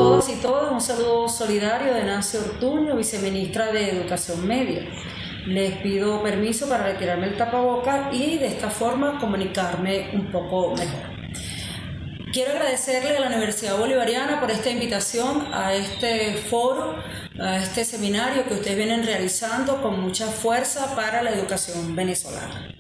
todas y todas, un saludo solidario de Nancy Ortuño, viceministra de Educación Media. Les pido permiso para retirarme el tapabocas y de esta forma comunicarme un poco mejor. Quiero agradecerle a la Universidad Bolivariana por esta invitación a este foro, a este seminario que ustedes vienen realizando con mucha fuerza para la educación venezolana.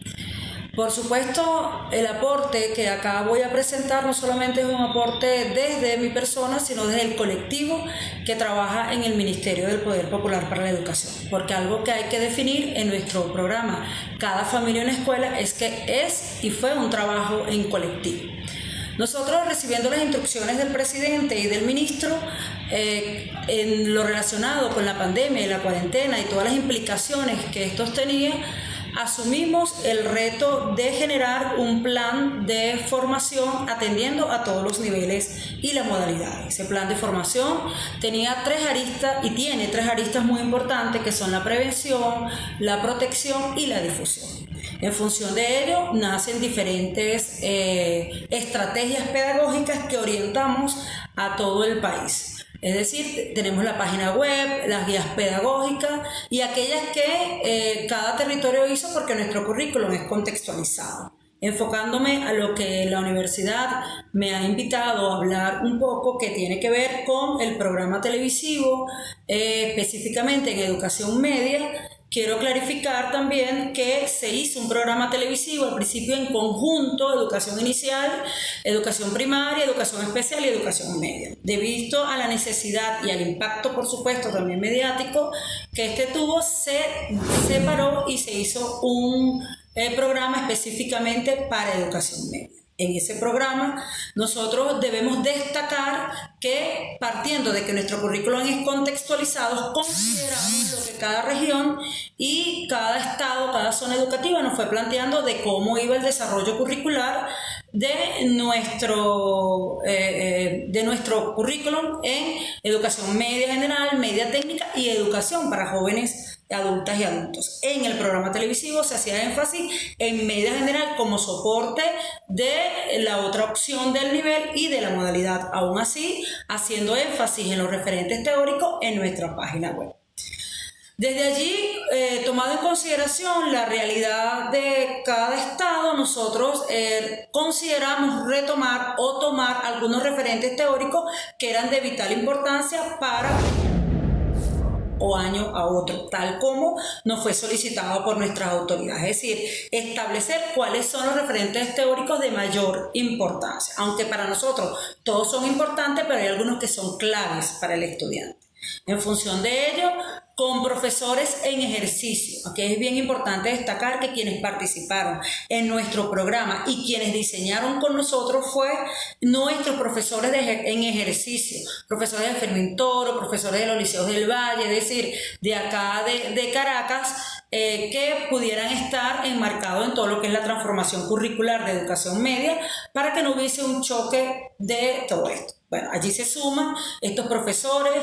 Por supuesto, el aporte que acá voy a presentar no solamente es un aporte desde mi persona, sino desde el colectivo que trabaja en el Ministerio del Poder Popular para la Educación. Porque algo que hay que definir en nuestro programa Cada Familia en Escuela es que es y fue un trabajo en colectivo. Nosotros, recibiendo las instrucciones del presidente y del ministro en lo relacionado con la pandemia y la cuarentena y todas las implicaciones que estos tenían, asumimos el reto de generar un plan de formación atendiendo a todos los niveles y la modalidad. Ese plan de formación tenía tres aristas y tiene tres aristas muy importantes, que son la prevención, la protección y la difusión. En función de ello, nacen diferentes estrategias pedagógicas que orientamos a todo el país. Es decir, tenemos la página web, las guías pedagógicas y aquellas que cada territorio hizo porque nuestro currículum es contextualizado. Enfocándome a lo que la universidad me ha invitado a hablar un poco, que tiene que ver con el programa televisivo, específicamente en educación media. Quiero clarificar también que se hizo un programa televisivo al principio en conjunto, educación inicial, educación primaria, educación especial y educación media. Debido a la necesidad y al impacto, por supuesto, también mediático que este tuvo, se separó y se hizo un programa específicamente para educación media. En ese programa nosotros debemos destacar que, partiendo de que nuestro currículum es contextualizado, consideramos lo que cada región y cada estado, cada zona educativa nos fue planteando de cómo iba el desarrollo curricular de nuestro currículum en educación media general, media técnica y educación para jóvenes, adultas y adultos. En el programa televisivo se hacía énfasis en media general como soporte de la otra opción del nivel y de la modalidad, aún así haciendo énfasis en los referentes teóricos en nuestra página web. Desde allí, tomado en consideración la realidad de cada estado, nosotros consideramos retomar o tomar algunos referentes teóricos que eran de vital importancia para o año a otro, tal como nos fue solicitado por nuestras autoridades. Es decir, establecer cuáles son los referentes teóricos de mayor importancia, aunque para nosotros todos son importantes, pero hay algunos que son claves para el estudiante. En función de ello, con profesores en ejercicio. Aquí es bien importante destacar que quienes participaron en nuestro programa y quienes diseñaron con nosotros fue nuestros profesores en ejercicio, profesores de Fermín Toro, profesores de los liceos del Valle, es decir, de acá de Caracas, que pudieran estar enmarcados en todo lo que es la transformación curricular de educación media para que no hubiese un choque de todo esto. Bueno, allí se suman estos profesores,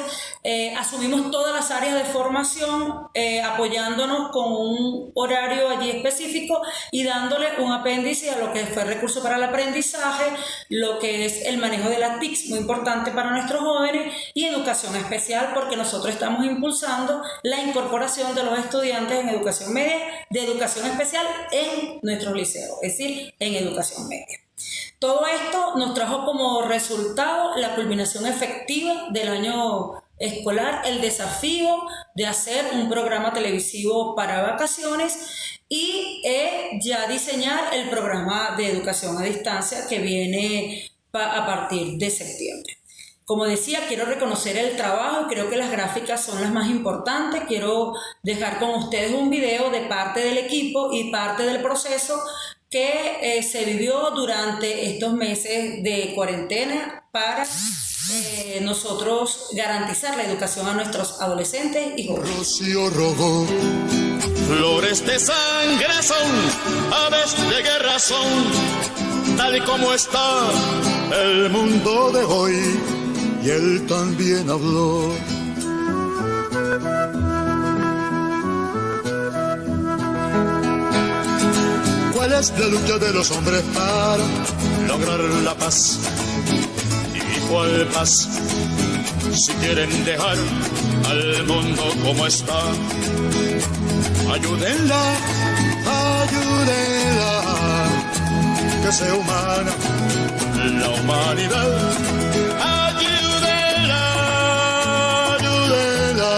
asumimos todas las áreas de formación, apoyándonos con un horario allí específico y dándole un apéndice a lo que fue recurso para el aprendizaje, lo que es el manejo de las TICs, muy importante para nuestros jóvenes, y educación especial, porque nosotros estamos impulsando la incorporación de los estudiantes en educación media, de educación especial en nuestros liceos, es decir, en educación media. Todo esto nos trajo como resultado la culminación efectiva del año escolar, el desafío de hacer un programa televisivo para vacaciones y ya diseñar el programa de educación a distancia que viene a partir de septiembre. Como decía, quiero reconocer el trabajo, creo que las gráficas son las más importantes. Quiero dejar con ustedes un video de parte del equipo y parte del proceso que se vivió durante estos meses de cuarentena para nosotros garantizar la educación a nuestros adolescentes y jóvenes. Rocío rojo, flores de sangre son, aves de guerra son, tal y como está el mundo de hoy, y él también habló. ¿Cuál es la lucha de los hombres para lograr la paz? ¿Y cuál paz si quieren dejar al mundo como está. Ayúdenla, ayúdenla, que sea humana la humanidad. Ayúdenla, ayúdenla,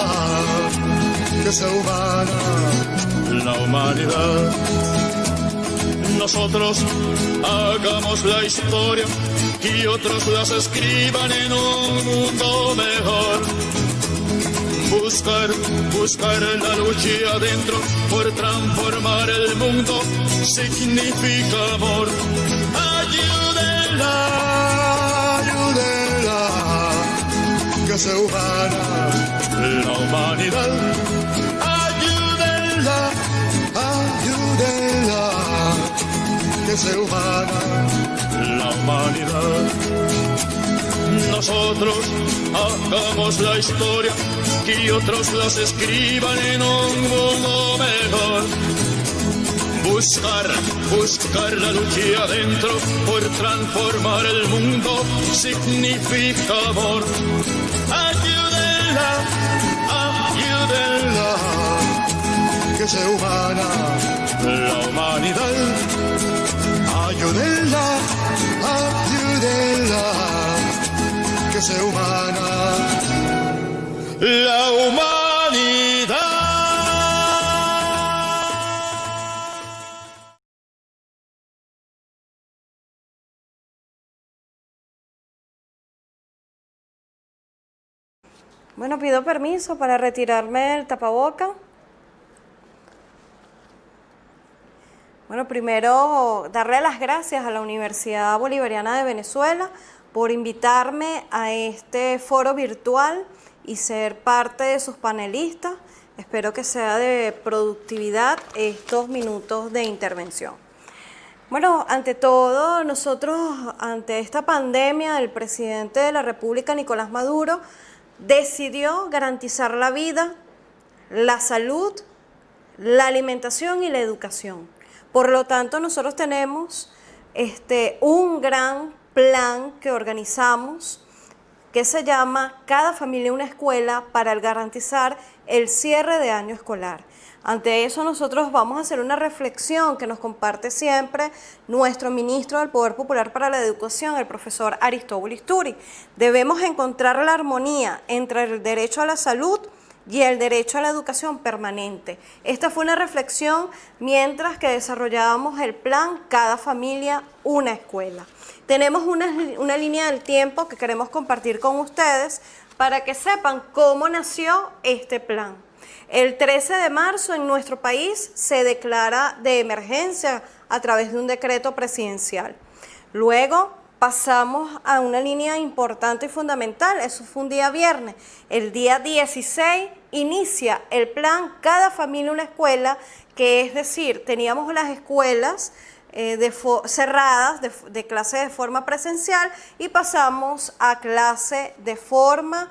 que sea humana la humanidad. Nosotros hagamos la historia y otros las escriban en un mundo mejor. Buscar la lucha adentro por transformar el mundo significa amor. Ayúdenla, ayúdenla, que sea humana la humanidad. Ayúdenla, ayúdenla, que sea humana la humanidad. Nosotros hagamos la historia y otros las escriban en un mundo mejor. Buscar la lucha adentro por transformar el mundo significa amor. Ayúdenla, ayúdenla, que sea humana la humanidad. Ayúdenla, ayúdenla, que sea humana la humanidad. Bueno, pido permiso para retirarme el tapaboca. Bueno, primero darle las gracias a la Universidad Bolivariana de Venezuela por invitarme a este foro virtual y ser parte de sus panelistas. Espero que sea de productividad estos minutos de intervención. Bueno, ante todo, nosotros, ante esta pandemia, el presidente de la República, Nicolás Maduro, decidió garantizar la vida, la salud, la alimentación y la educación. Por lo tanto, nosotros tenemos un gran plan que organizamos que se llama Cada familia una escuela para garantizar el cierre de año escolar. Ante eso nosotros vamos a hacer una reflexión que nos comparte siempre nuestro ministro del Poder Popular para la Educación, el profesor Aristóbulo Isturi. Debemos encontrar la armonía entre el derecho a la salud y el derecho a la educación permanente. Esta fue una reflexión mientras que desarrollábamos el plan Cada familia una escuela. Tenemos una línea del tiempo que queremos compartir con ustedes para que sepan cómo nació este plan. El 13 de marzo en nuestro país se declara de emergencia a través de un decreto presidencial. Luego pasamos a una línea importante y fundamental, eso fue un día viernes. El día 16 inicia el plan Cada familia una escuela, que es decir, teníamos las escuelas cerradas de clase de forma presencial y pasamos a clase de forma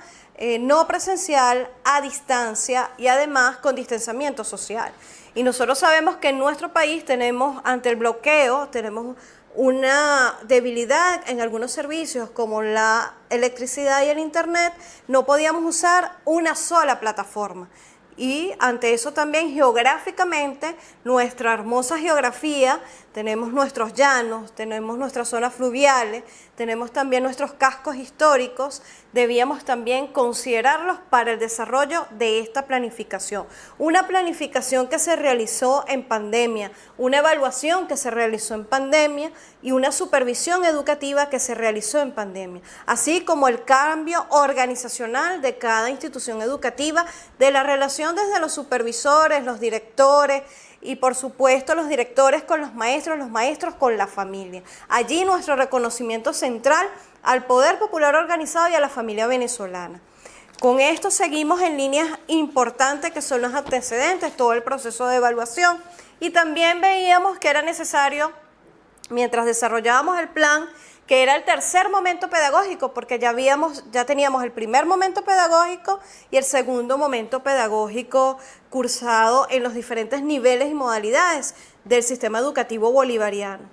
no presencial, a distancia y además con distanciamiento social. Y nosotros sabemos que en nuestro país tenemos, ante el bloqueo, tenemos una debilidad en algunos servicios como la electricidad y el internet, no podíamos usar una sola plataforma. Y ante eso también geográficamente, nuestra hermosa geografía, tenemos nuestros llanos, tenemos nuestras zonas fluviales, tenemos también nuestros cascos históricos, debíamos también considerarlos para el desarrollo de esta planificación. Una planificación que se realizó en pandemia, una evaluación que se realizó en pandemia y una supervisión educativa que se realizó en pandemia, así como el cambio organizacional de cada institución educativa, de la relación desde los supervisores, los directores y por supuesto los directores con los maestros con la familia. Allí nuestro reconocimiento central al Poder Popular Organizado y a la familia venezolana. Con esto seguimos en líneas importantes que son los antecedentes, todo el proceso de evaluación, y también veíamos que era necesario, mientras desarrollábamos el plan, que era el tercer momento pedagógico, porque ya teníamos el primer momento pedagógico y el segundo momento pedagógico cursado en los diferentes niveles y modalidades del sistema educativo bolivariano.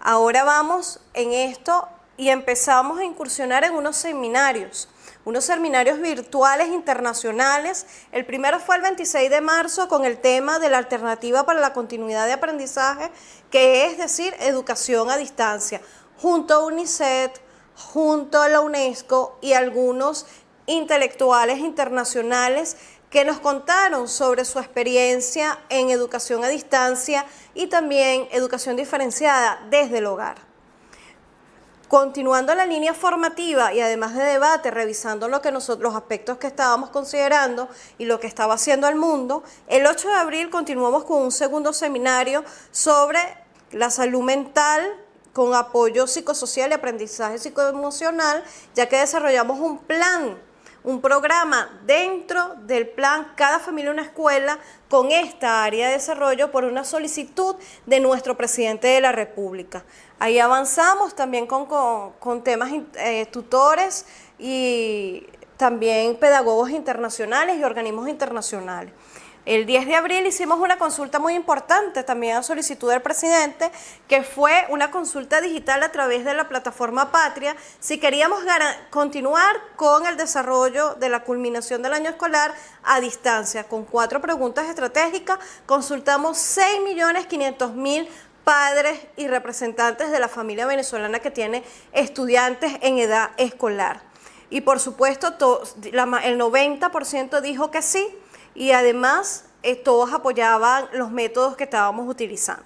Ahora vamos en esto y empezamos a incursionar en unos seminarios, unos seminarios virtuales internacionales. El primero fue el 26 de marzo con el tema de la alternativa para la continuidad de aprendizaje, que es decir, educación a distancia, junto a UNICEF, junto a la UNESCO y algunos intelectuales internacionales que nos contaron sobre su experiencia en educación a distancia y también educación diferenciada desde el hogar. Continuando la línea formativa y además de debate, revisando los aspectos que estábamos considerando y lo que estaba haciendo el mundo, el 8 de abril continuamos con un segundo seminario sobre la salud mental con apoyo psicosocial y aprendizaje psicoemocional, ya que desarrollamos un programa dentro del plan Cada Familia Una Escuela con esta área de desarrollo por una solicitud de nuestro presidente de la República. Ahí avanzamos también con temas tutores y también pedagogos internacionales y organismos internacionales. El 10 de abril hicimos una consulta muy importante, también a solicitud del presidente, que fue una consulta digital a través de la plataforma Patria, si queríamos continuar con el desarrollo de la culminación del año escolar a distancia. Con 4 preguntas estratégicas, consultamos 6.500.000 padres y representantes de la familia venezolana que tiene estudiantes en edad escolar. Y por supuesto, el 90% dijo que sí, y además todos apoyaban los métodos que estábamos utilizando.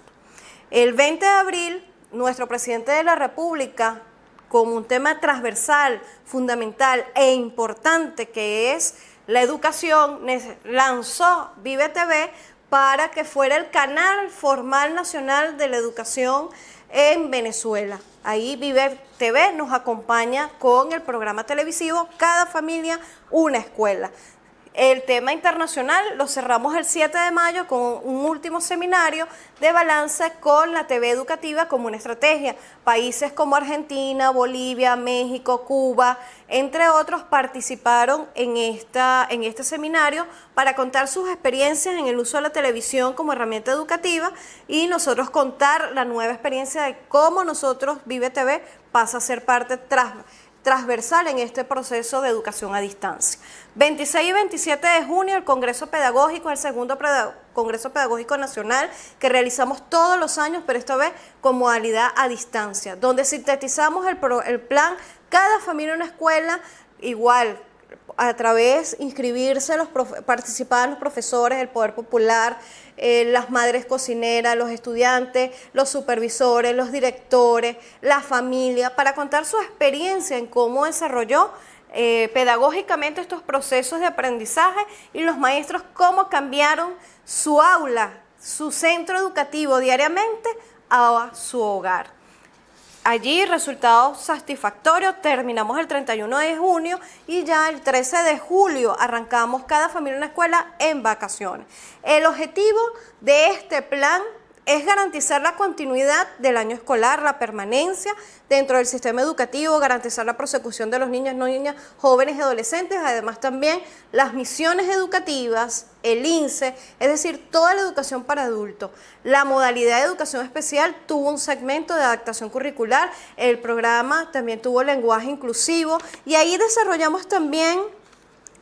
El 20 de abril, nuestro presidente de la República, como un tema transversal, fundamental e importante que es la educación, lanzó Vive TV para que fuera el canal formal nacional de la educación en Venezuela. Ahí Vive TV nos acompaña con el programa televisivo Cada Familia Una Escuela. El tema internacional lo cerramos el 7 de mayo con un último seminario de balance con la TV educativa como una estrategia. Países como Argentina, Bolivia, México, Cuba, entre otros, participaron en este seminario para contar sus experiencias en el uso de la televisión como herramienta educativa y nosotros contar la nueva experiencia de cómo nosotros, Vive TV, pasa a ser parte transversal en este proceso de educación a distancia. 26 y 27 de junio el Congreso Pedagógico, el segundo Congreso Pedagógico Nacional que realizamos todos los años, pero esta vez con modalidad a distancia, donde sintetizamos el plan Cada Familia Una Escuela, igual a través de inscribirse, participaban los profesores, el Poder Popular, las madres cocineras, los estudiantes, los supervisores, los directores, la familia, para contar su experiencia en cómo desarrolló pedagógicamente estos procesos de aprendizaje y los maestros cómo cambiaron su aula, su centro educativo diariamente a su hogar. Allí, resultados satisfactorios, terminamos el 31 de junio y ya el 13 de julio arrancamos Cada Familia Una Escuela en vacaciones. El objetivo de este plan es garantizar la continuidad del año escolar, la permanencia dentro del sistema educativo, garantizar la prosecución de los niños, niñas, jóvenes y adolescentes, además también las misiones educativas, el INSE, es decir, toda la educación para adultos. La modalidad de educación especial tuvo un segmento de adaptación curricular, el programa también tuvo lenguaje inclusivo y ahí desarrollamos también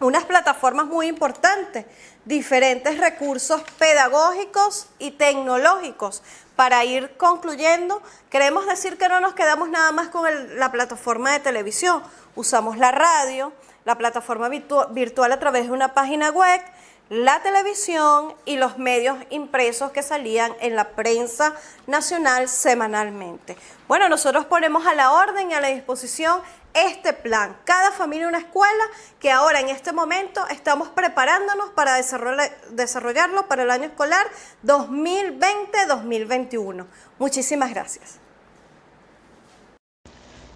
unas plataformas muy importantes, diferentes recursos pedagógicos y tecnológicos. Para ir concluyendo, queremos decir que no nos quedamos nada más con la plataforma de televisión. Usamos la radio, la plataforma virtual a través de una página web, la televisión y los medios impresos que salían en la prensa nacional semanalmente. Bueno, nosotros ponemos a la orden y a la disposición este plan, Cada Familia Una Escuela, que ahora en este momento estamos preparándonos para desarrollarlo para el año escolar 2020-2021. Muchísimas gracias.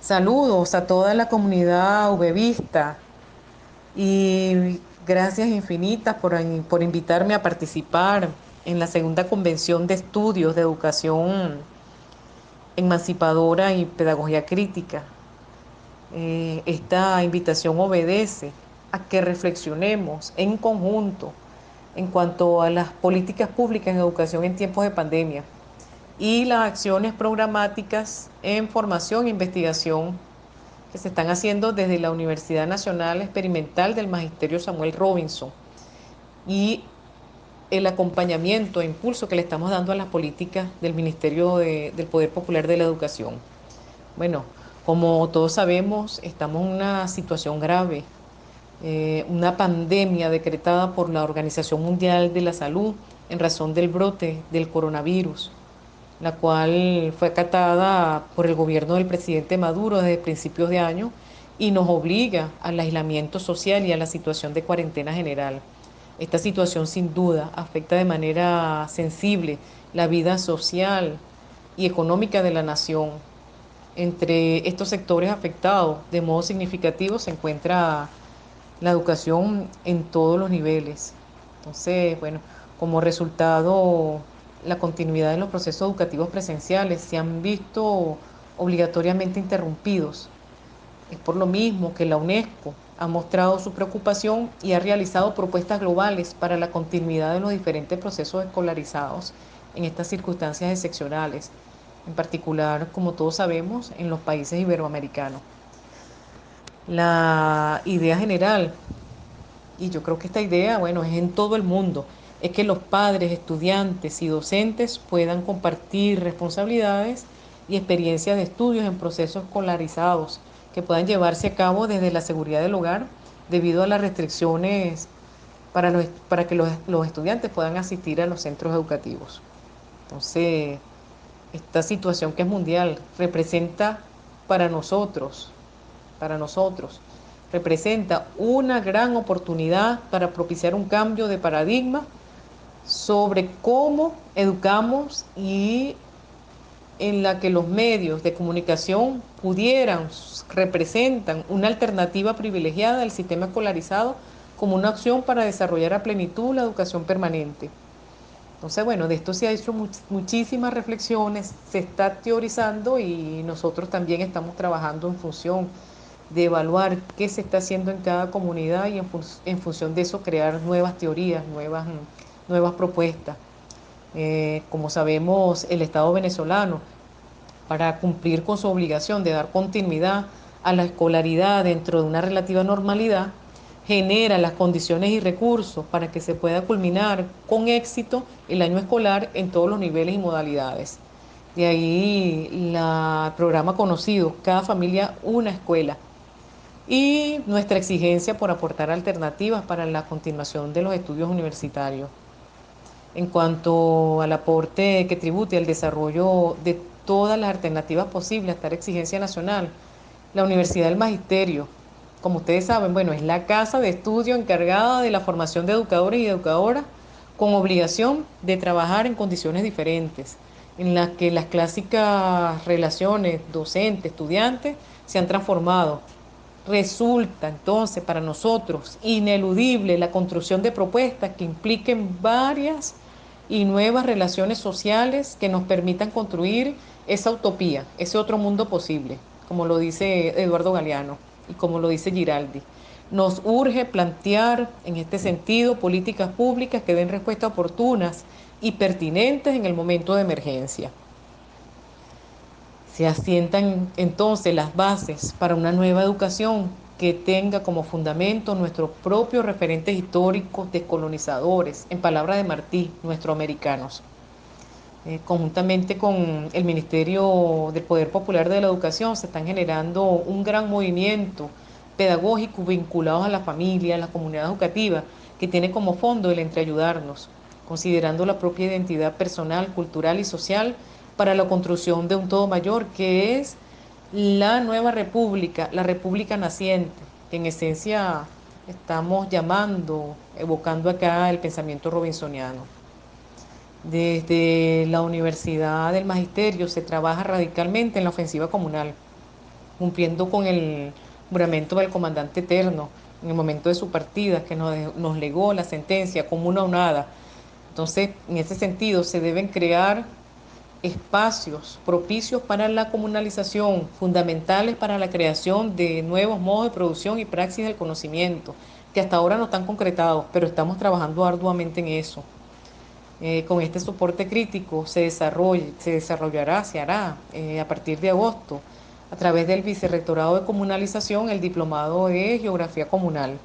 Saludos a toda la comunidad ubevista y gracias infinitas por invitarme a participar en la segunda convención de estudios de educación emancipadora y pedagogía crítica. Esta invitación obedece a que reflexionemos en conjunto en cuanto a las políticas públicas en educación en tiempos de pandemia y las acciones programáticas en formación e investigación que se están haciendo desde la Universidad Nacional Experimental del Magisterio Samuel Robinson y el acompañamiento e impulso que le estamos dando a las políticas del Ministerio del Poder Popular de la Educación. Bueno, como todos sabemos, estamos en una situación grave, una pandemia decretada por la Organización Mundial de la Salud en razón del brote del coronavirus, la cual fue acatada por el gobierno del presidente Maduro desde principios de año y nos obliga al aislamiento social y a la situación de cuarentena general. Esta situación sin duda afecta de manera sensible la vida social y económica de la nación. Entre estos sectores afectados de modo significativo se encuentra la educación en todos los niveles. Entonces, bueno, como resultado, la continuidad de los procesos educativos presenciales se han visto obligatoriamente interrumpidos. Es por lo mismo que la UNESCO ha mostrado su preocupación y ha realizado propuestas globales para la continuidad de los diferentes procesos escolarizados en estas circunstancias excepcionales, en particular, como todos sabemos, en los países iberoamericanos. La idea general, y yo creo que esta idea, bueno, es en todo el mundo, es que los padres, estudiantes y docentes puedan compartir responsabilidades y experiencias de estudios en procesos escolarizados que puedan llevarse a cabo desde la seguridad del hogar debido a las restricciones para que los estudiantes puedan asistir a los centros educativos. Entonces, esta situación que es mundial representa para nosotros, representa una gran oportunidad para propiciar un cambio de paradigma sobre cómo educamos y en la que los medios de comunicación representan una alternativa privilegiada del sistema escolarizado como una opción para desarrollar a plenitud la educación permanente. Entonces, bueno, de esto se ha hecho muchísimas reflexiones, se está teorizando y nosotros también estamos trabajando en función de evaluar qué se está haciendo en cada comunidad y en función de eso crear nuevas teorías, nuevas propuestas. Como sabemos, el Estado venezolano, para cumplir con su obligación de dar continuidad a la escolaridad dentro de una relativa normalidad, genera las condiciones y recursos para que se pueda culminar con éxito el año escolar en todos los niveles y modalidades. De ahí el programa conocido, Cada Familia Una Escuela, y nuestra exigencia por aportar alternativas para la continuación de los estudios universitarios. En cuanto al aporte que tribute al desarrollo de todas las alternativas posibles hasta la exigencia nacional, la Universidad del Magisterio, como ustedes saben, bueno, es la casa de estudio encargada de la formación de educadores y educadoras con obligación de trabajar en condiciones diferentes, en las que las clásicas relaciones docente-estudiante se han transformado. Resulta entonces para nosotros ineludible la construcción de propuestas que impliquen varias y nuevas relaciones sociales que nos permitan construir esa utopía, ese otro mundo posible, como lo dice Eduardo Galeano y como lo dice Giraldi. Nos urge plantear en este sentido políticas públicas que den respuestas oportunas y pertinentes en el momento de emergencia. Se asientan entonces las bases para una nueva educación que tenga como fundamento nuestros propios referentes históricos descolonizadores, en palabras de Martí, nuestros americanos. Conjuntamente con el Ministerio del Poder Popular de la Educación se están generando un gran movimiento pedagógico vinculado a la familia, a la comunidad educativa, que tiene como fondo el entreayudarnos, considerando la propia identidad personal, cultural y social para la construcción de un todo mayor que es la nueva república, la república naciente, que en esencia estamos evocando acá el pensamiento robinsoniano. Desde la Universidad del Magisterio se trabaja radicalmente en la ofensiva comunal, cumpliendo con el juramento del comandante eterno en el momento de su partida, que nos legó la sentencia como una onada. Entonces, en ese sentido, se deben crear espacios propicios para la comunalización, fundamentales para la creación de nuevos modos de producción y praxis del conocimiento, que hasta ahora no están concretados, pero estamos trabajando arduamente en eso. Con este soporte crítico se hará a partir de agosto a través del Vicerrectorado de Comunalización, el diplomado de Geografía Comunal.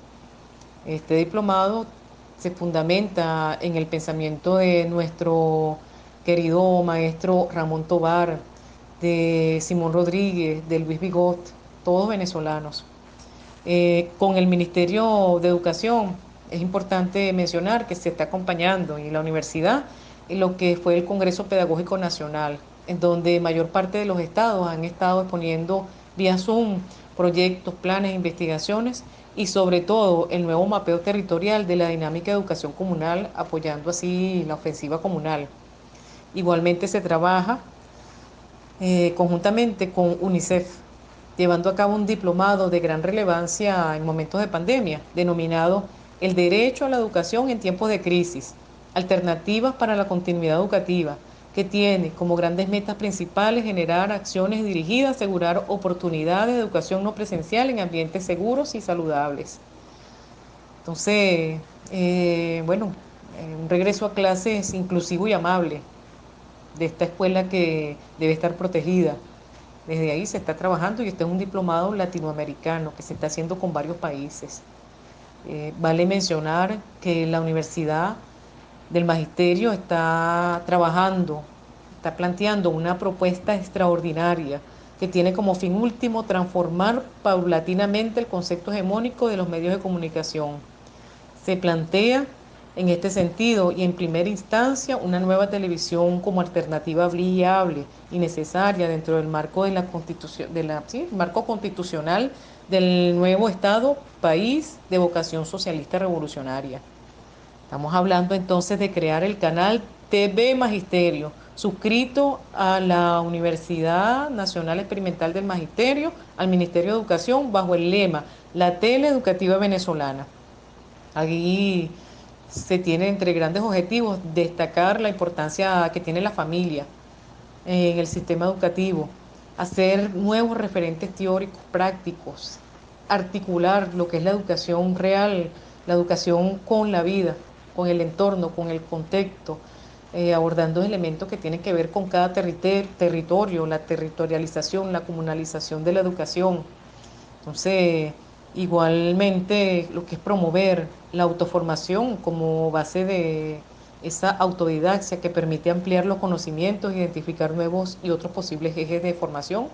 Este diplomado se fundamenta en el pensamiento de nuestro querido maestro Ramón Tobar, de Simón Rodríguez, de Luis Bigot, todos venezolanos. Con el Ministerio de Educación es importante mencionar que se está acompañando y la universidad en lo que fue el Congreso Pedagógico Nacional, en donde mayor parte de los estados han estado exponiendo vía Zoom proyectos, planes, investigaciones y sobre todo el nuevo mapeo territorial de la dinámica de educación comunal, apoyando así la ofensiva comunal. Igualmente se trabaja conjuntamente con UNICEF, llevando a cabo un diplomado de gran relevancia en momentos de pandemia, denominado El derecho a la educación en tiempos de crisis, alternativas para la continuidad educativa, que tiene como grandes metas principales generar acciones dirigidas a asegurar oportunidades de educación no presencial en ambientes seguros y saludables. Entonces, un regreso a clases inclusivo y amable de esta escuela que debe estar protegida. Desde ahí se está trabajando y este es un diplomado latinoamericano que se está haciendo con varios países. Vale mencionar que la Universidad del Magisterio está trabajando, está planteando una propuesta extraordinaria que tiene como fin último transformar paulatinamente el concepto hegemónico de los medios de comunicación. Se plantea en este sentido y en primera instancia una nueva televisión como alternativa viable y necesaria dentro del marco de la Constitución, marco constitucional del nuevo Estado, país de vocación socialista revolucionaria. Estamos hablando entonces de crear el canal TV Magisterio, suscrito a la Universidad Nacional Experimental del Magisterio, al Ministerio de Educación, bajo el lema La Tele Educativa Venezolana. Allí se tiene entre grandes objetivos destacar la importancia que tiene la familia en el sistema educativo, hacer nuevos referentes teóricos prácticos, articular lo que es la educación real, la educación con la vida, con el entorno, con el contexto, abordando elementos que tienen que ver con cada territorio, la territorialización, la comunalización de la educación. Entonces, igualmente lo que es promover la autoformación como base de esa autodidaxia que permite ampliar los conocimientos, identificar nuevos y otros posibles ejes de formación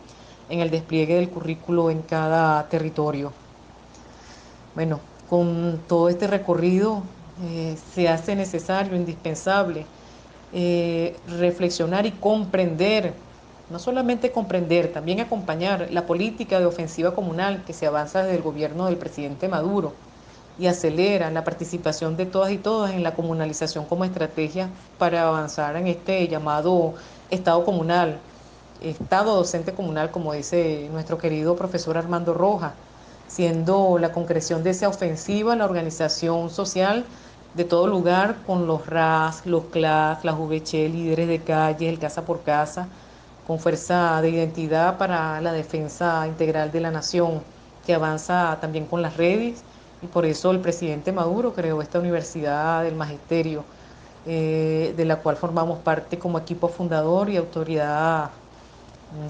en el despliegue del currículo en cada territorio. Bueno, con todo este recorrido se hace necesario, indispensable, reflexionar y comprender, no solamente comprender, también acompañar la política de ofensiva comunal que se avanza desde el gobierno del presidente Maduro y acelera la participación de todas y todos en la comunalización como estrategia para avanzar en este llamado Estado comunal, Estado docente comunal, como dice nuestro querido profesor Armando Rojas, siendo la concreción de esa ofensiva la organización social de todo lugar con los RAS, los CLAS, las VC, líderes de calle, el Casa por Casa, con fuerza de identidad para la defensa integral de la nación, que avanza también con las redes, y por eso el presidente Maduro creó esta Universidad del Magisterio, de la cual formamos parte como equipo fundador y autoridad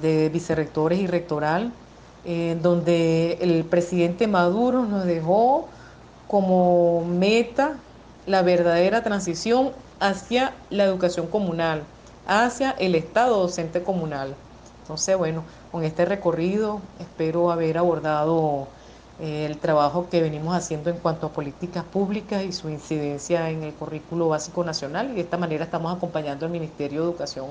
de vicerrectores y rectoral, donde el presidente Maduro nos dejó como meta la verdadera transición hacia la educación comunal, hacia el Estado docente comunal. Entonces, bueno, con este recorrido espero haber abordado el trabajo que venimos haciendo en cuanto a políticas públicas y su incidencia en el currículo básico nacional, y de esta manera estamos acompañando al Ministerio de Educación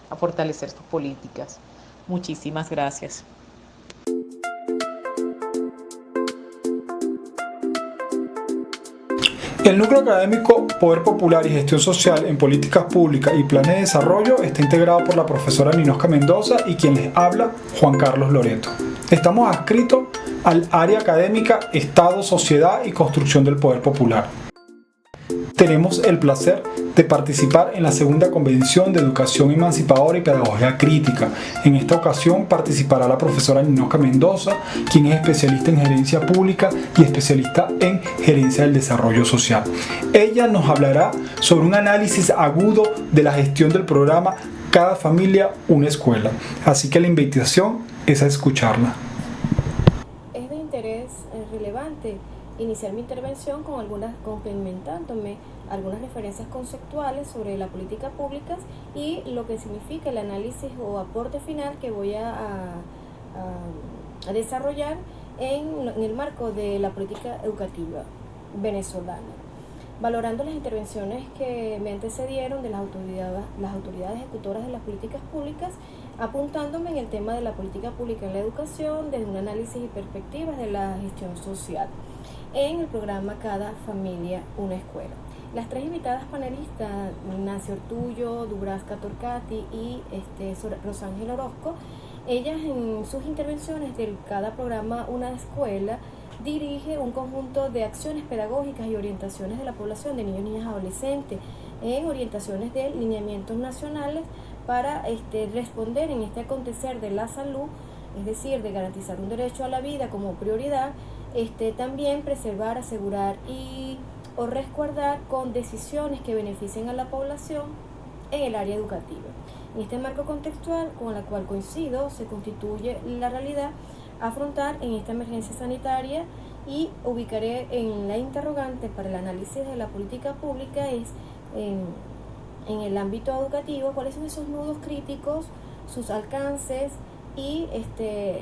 a fortalecer sus políticas. Muchísimas gracias. El Núcleo Académico Poder Popular y Gestión Social en Políticas Públicas y Planes de Desarrollo está integrado por la profesora Ninosca Mendoza y quien les habla, Juan Carlos Loreto. Estamos adscritos al área académica Estado, Sociedad y Construcción del Poder Popular. Tenemos el placer de participar en la segunda convención de Educación Emancipadora y Pedagogía Crítica. En esta ocasión participará la profesora Ninosca Mendoza, quien es especialista en gerencia pública y especialista en gerencia del desarrollo social. Ella nos hablará sobre un análisis agudo de la gestión del programa Cada Familia, una Escuela. Así que la invitación es a escucharla. Es de interés relevante iniciar mi intervención complementándome algunas referencias conceptuales sobre la política pública y lo que significa el análisis o aporte final que voy a desarrollar en el marco de la política educativa venezolana, valorando las intervenciones que me antecedieron de las autoridades ejecutoras de las políticas públicas, apuntándome en el tema de la política pública en la educación desde un análisis y perspectivas de la gestión social en el programa Cada Familia Una Escuela. Las tres invitadas panelistas, Nancy Ortullo, Dubravka Torcati y Rosángela Orozco, ellas en sus intervenciones del cada programa Una Escuela dirige un conjunto de acciones pedagógicas y orientaciones de la población de niños, niñas y adolescentes en orientaciones de lineamientos nacionales para responder en este acontecer de la salud, es decir, de garantizar un derecho a la vida como prioridad, también preservar, asegurar o resguardar con decisiones que beneficien a la población en el área educativa. En este marco contextual con la cual coincido, se constituye la realidad a afrontar en esta emergencia sanitaria y ubicaré en la interrogante para el análisis de la política pública es en el ámbito educativo, cuáles son esos nudos críticos, sus alcances y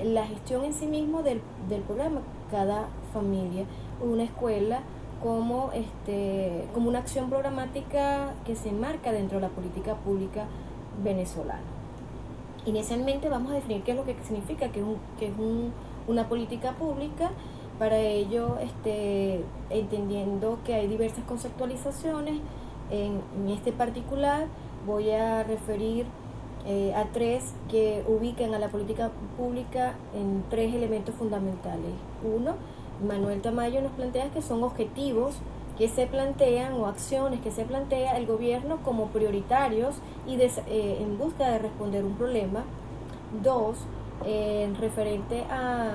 la gestión en sí mismo del programa Cada Familia Una Escuela como una acción programática que se enmarca dentro de la política pública venezolana. Inicialmente vamos a definir qué es lo que significa que es una política pública. Para ello, entendiendo que hay diversas conceptualizaciones, en este particular voy a referir a tres que ubican a la política pública en tres elementos fundamentales. Uno, Manuel Tamayo nos plantea que son objetivos que se plantean o acciones que se plantea el gobierno como prioritarios y en busca de responder un problema. Dos, referente a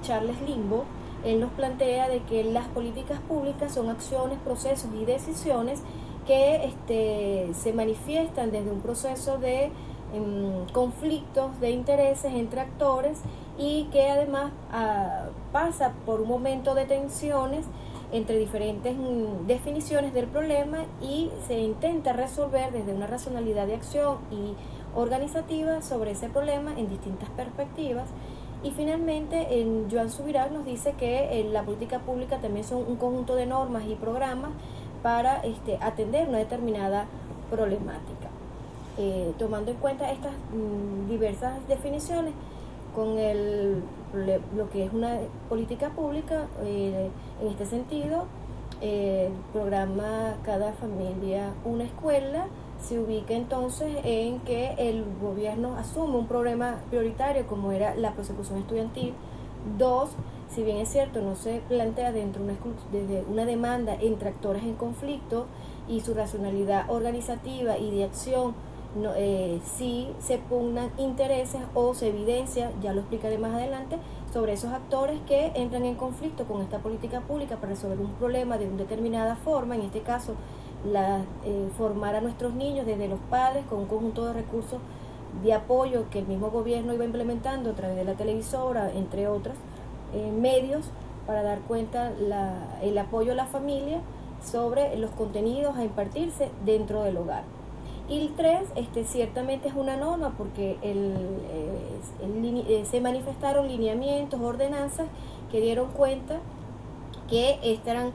Charles Limbo, él nos plantea de que las políticas públicas son acciones, procesos y decisiones que se manifiestan desde un proceso de conflictos de intereses entre actores y que además pasa por un momento de tensiones entre diferentes definiciones del problema y se intenta resolver desde una racionalidad de acción y organizativa sobre ese problema en distintas perspectivas. Y finalmente, Joan Subirach nos dice que la política pública también son un conjunto de normas y programas para atender una determinada problemática. Tomando en cuenta estas diversas definiciones, con lo que es una política pública, en este sentido, el programa Cada Familia Una Escuela se ubica entonces en que el gobierno asume un problema prioritario como era la persecución estudiantil. Dos, si bien es cierto, no se plantea desde una demanda entre actores en conflicto y su racionalidad organizativa y de acción, sí se pugnan intereses o se evidencia, ya lo explicaré más adelante, sobre esos actores que entran en conflicto con esta política pública para resolver un problema de una determinada forma, en este caso formar a nuestros niños desde los padres con un conjunto de recursos de apoyo que el mismo gobierno iba implementando a través de la televisora, entre otros medios, para dar cuenta el apoyo a la familia sobre los contenidos a impartirse dentro del hogar. Y el 3, ciertamente es una norma porque se manifestaron lineamientos, ordenanzas que dieron cuenta que eran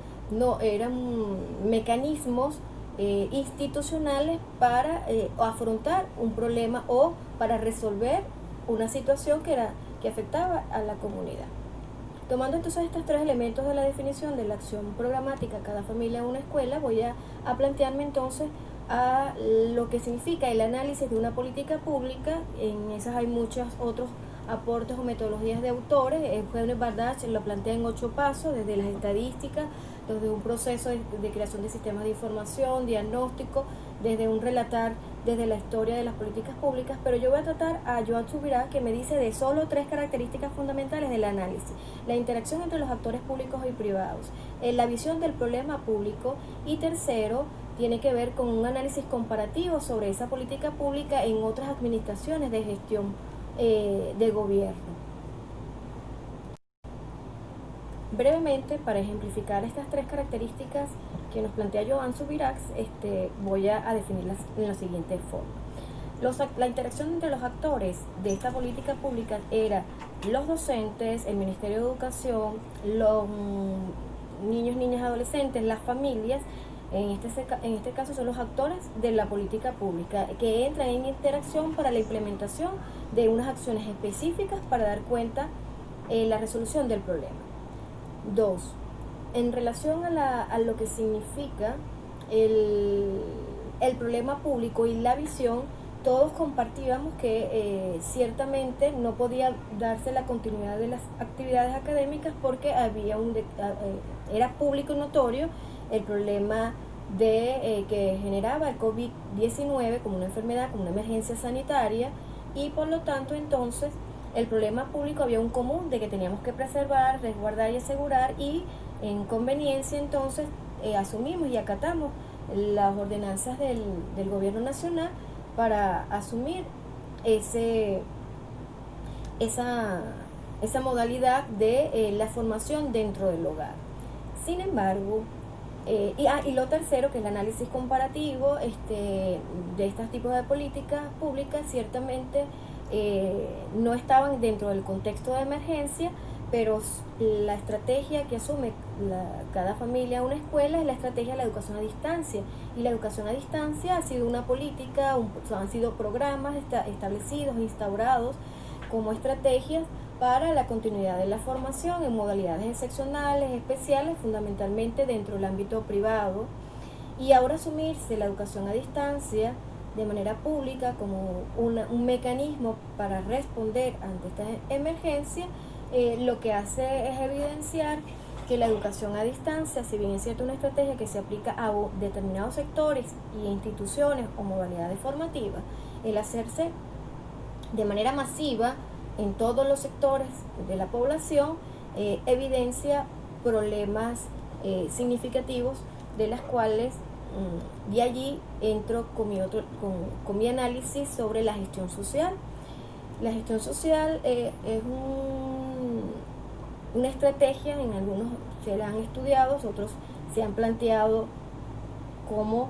mecanismos institucionales para afrontar un problema o para resolver una situación que afectaba a la comunidad. Tomando entonces estos tres elementos de la definición de la acción programática Cada Familia Una Escuela, voy a plantearme entonces a lo que significa el análisis de una política pública. En esas hay muchos otros aportes o metodologías de autores. Eugenio Bardach lo plantea en 8 pasos, desde las estadísticas, desde un proceso de creación de sistemas de información, diagnóstico, desde un relatar desde la historia de las políticas públicas, pero yo voy a tratar a Joan Subirach, que me dice de solo 3 características fundamentales del análisis: la interacción entre los actores públicos y privados, la visión del problema público, y tercero, tiene que ver con un análisis comparativo sobre esa política pública en otras administraciones de gestión de gobierno. Brevemente, para ejemplificar estas tres características que nos plantea Joan Subirachs, voy a definirlas en la siguiente forma. La interacción entre los actores de esta política pública era los docentes, el Ministerio de Educación, los niños, niñas, adolescentes, las familias. En este caso son los actores de la política pública que entran en interacción para la implementación de unas acciones específicas para dar cuenta la resolución del problema. 2. En relación a lo que significa el problema público y la visión, todos compartíamos que ciertamente no podía darse la continuidad de las actividades académicas porque era público y notorio el problema que generaba el COVID-19 como una enfermedad, como una emergencia sanitaria, y por lo tanto entonces el problema público había un común de que teníamos que preservar, resguardar y asegurar, y en conveniencia entonces asumimos y acatamos las ordenanzas del gobierno nacional para asumir esa modalidad de la formación dentro del hogar. Sin embargo, y lo tercero, que es el análisis comparativo de estos tipos de políticas públicas, ciertamente no estaban dentro del contexto de emergencia, pero la estrategia que asume cada familia, una escuela, es la estrategia de la educación a distancia. Y la educación a distancia ha sido una política, han sido programas establecidos, instaurados como estrategias para la continuidad de la formación en modalidades excepcionales, especiales, fundamentalmente dentro del ámbito privado. Y ahora asumirse la educación a distancia de manera pública como un mecanismo para responder ante esta emergencia, lo que hace es evidenciar que la educación a distancia, si bien es cierto una estrategia que se aplica a determinados sectores y instituciones o modalidades formativas, el hacerse de manera masiva en todos los sectores de la población evidencia problemas significativos, de las cuales de allí entro con mi análisis sobre la gestión social. La gestión social es una estrategia, en algunos se la han estudiado, otros se han planteado como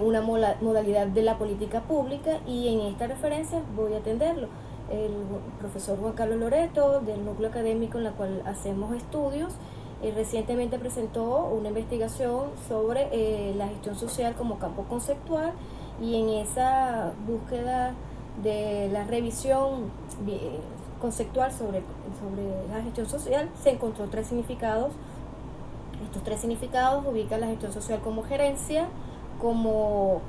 una modalidad de la política pública, y en esta referencia voy a atenderlo. El profesor Juan Carlos Loreto, del núcleo académico en la cual hacemos estudios, recientemente presentó una investigación sobre la gestión social como campo conceptual, y en esa búsqueda de la revisión conceptual sobre la gestión social se encontró 3 significados. Estos 3 significados ubican la gestión social como gerencia, como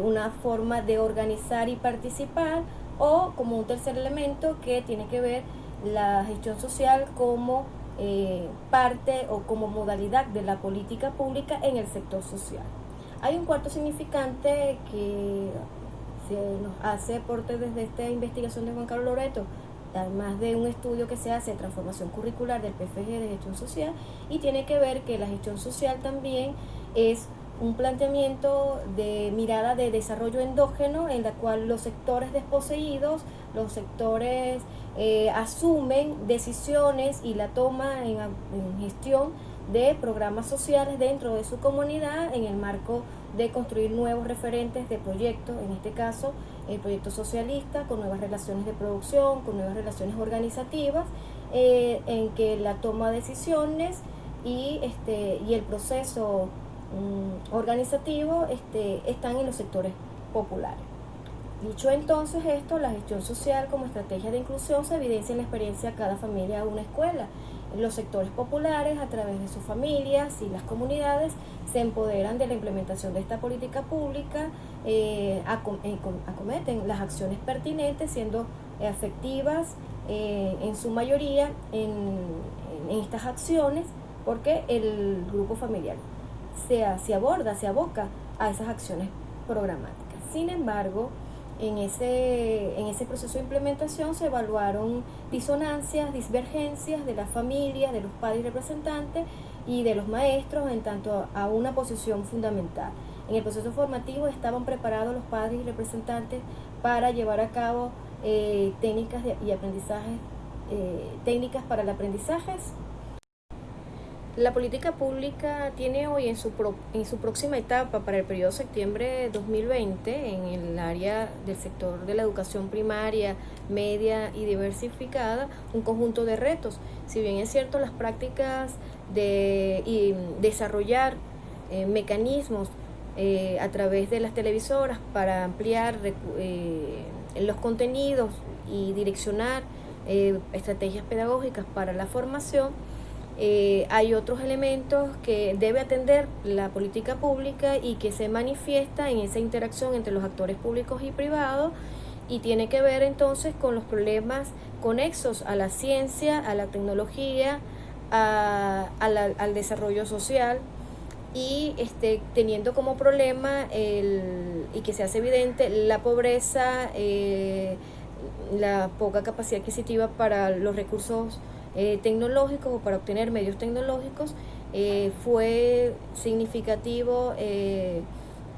una forma de organizar y participar, o como un tercer elemento que tiene que ver la gestión social como parte o como modalidad de la política pública en el sector social. Hay un cuarto significante que se nos hace aporte desde esta investigación de Juan Carlos Loreto, además de un estudio que se hace de transformación curricular del PFG de gestión social, y tiene que ver que la gestión social también es un planteamiento de mirada de desarrollo endógeno, en la cual los sectores desposeídos, los sectores asumen decisiones y la toma en gestión de programas sociales dentro de su comunidad, en el marco de construir nuevos referentes de proyectos, en este caso el proyecto socialista, con nuevas relaciones de producción, con nuevas relaciones organizativas, en que la toma de decisiones y el proceso organizativo están en los sectores populares. Dicho entonces esto, la gestión social como estrategia de inclusión se evidencia en la experiencia de cada familia o una escuela. Los sectores populares, a través de sus familias y las comunidades, se empoderan de la implementación de esta política pública, acometen las acciones pertinentes, siendo efectivas en su mayoría en estas acciones, porque el grupo familiar se aboca a esas acciones programáticas. Sin embargo, en ese proceso de implementación se evaluaron disonancias, divergencias de la familia, de los padres representantes y de los maestros en tanto a una posición fundamental. En el proceso formativo estaban preparados los padres y representantes para llevar a cabo técnicas y aprendizajes, técnicas para el aprendizaje. La política pública tiene hoy en su próxima etapa para el periodo septiembre 2020 en el área del sector de la educación primaria, media y diversificada un conjunto de retos. Si bien es cierto, las prácticas y desarrollar mecanismos a través de las televisoras para ampliar los contenidos y direccionar estrategias pedagógicas para la formación, hay otros elementos que debe atender la política pública y que se manifiesta en esa interacción entre los actores públicos y privados, y tiene que ver entonces con los problemas conexos a la ciencia, a la tecnología, al desarrollo social, y teniendo como problema y que se hace evidente la pobreza, la poca capacidad adquisitiva para los recursos tecnológicos o para obtener medios tecnológicos. Fue significativo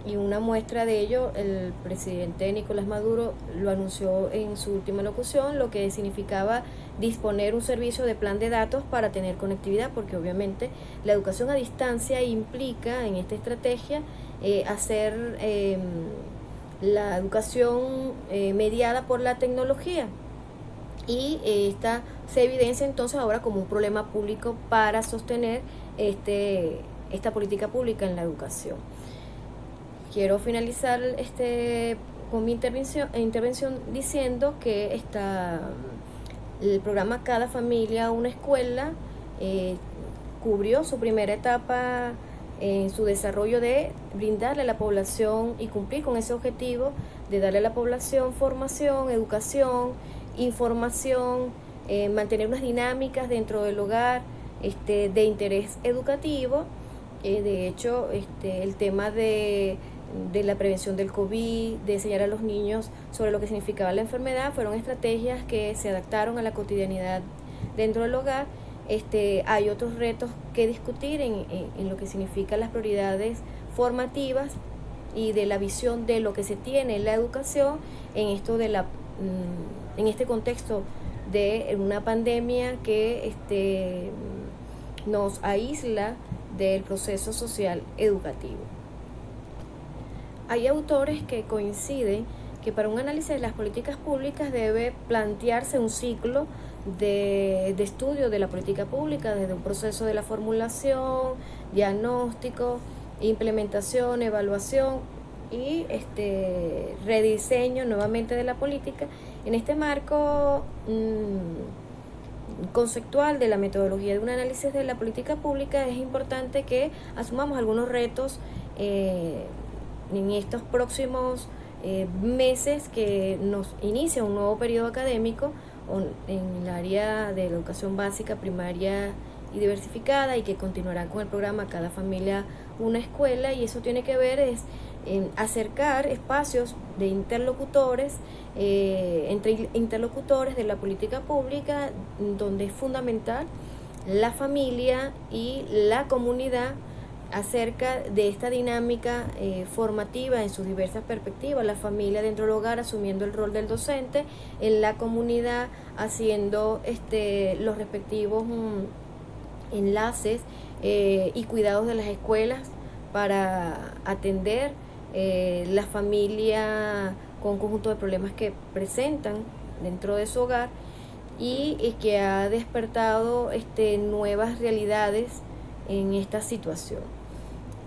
y una muestra de ello, el presidente Nicolás Maduro lo anunció en su última locución, lo que significaba disponer un servicio de plan de datos para tener conectividad, porque obviamente la educación a distancia implica en esta estrategia hacer la educación mediada por la tecnología, y esta se evidencia entonces ahora como un problema público para sostener esta política pública en la educación. Quiero finalizar con mi intervención diciendo que el programa Cada Familia Una Escuela cubrió su primera etapa en su desarrollo de brindarle a la población y cumplir con ese objetivo de darle a la población formación, educación, información, mantener unas dinámicas dentro del hogar de interés educativo. De hecho, el tema de la prevención del COVID, de enseñar a los niños sobre lo que significaba la enfermedad, fueron estrategias que se adaptaron a la cotidianidad dentro del hogar. Hay otros retos que discutir en lo que significan las prioridades formativas y de la visión de lo que se tiene en la educación en este contexto de una pandemia que nos aísla del proceso social educativo. Hay autores que coinciden que para un análisis de las políticas públicas debe plantearse un ciclo de estudio de la política pública, desde un proceso de la formulación, diagnóstico, implementación, evaluación y rediseño nuevamente de la política. En este marco conceptual de la metodología de un análisis de la política pública, es importante que asumamos algunos retos en estos próximos meses que nos inicia un nuevo periodo académico en el área de la educación básica, primaria y diversificada, y que continuará con el programa Cada Familia Una Escuela, y eso tiene que ver en acercar espacios de interlocutores, entre interlocutores de la política pública, donde es fundamental la familia y la comunidad acerca de esta dinámica formativa en sus diversas perspectivas. La familia dentro del hogar asumiendo el rol del docente, en la comunidad haciendo los respectivos enlaces y cuidados de las escuelas para atender la familia con un conjunto de problemas que presentan dentro de su hogar, y que ha despertado nuevas realidades en esta situación.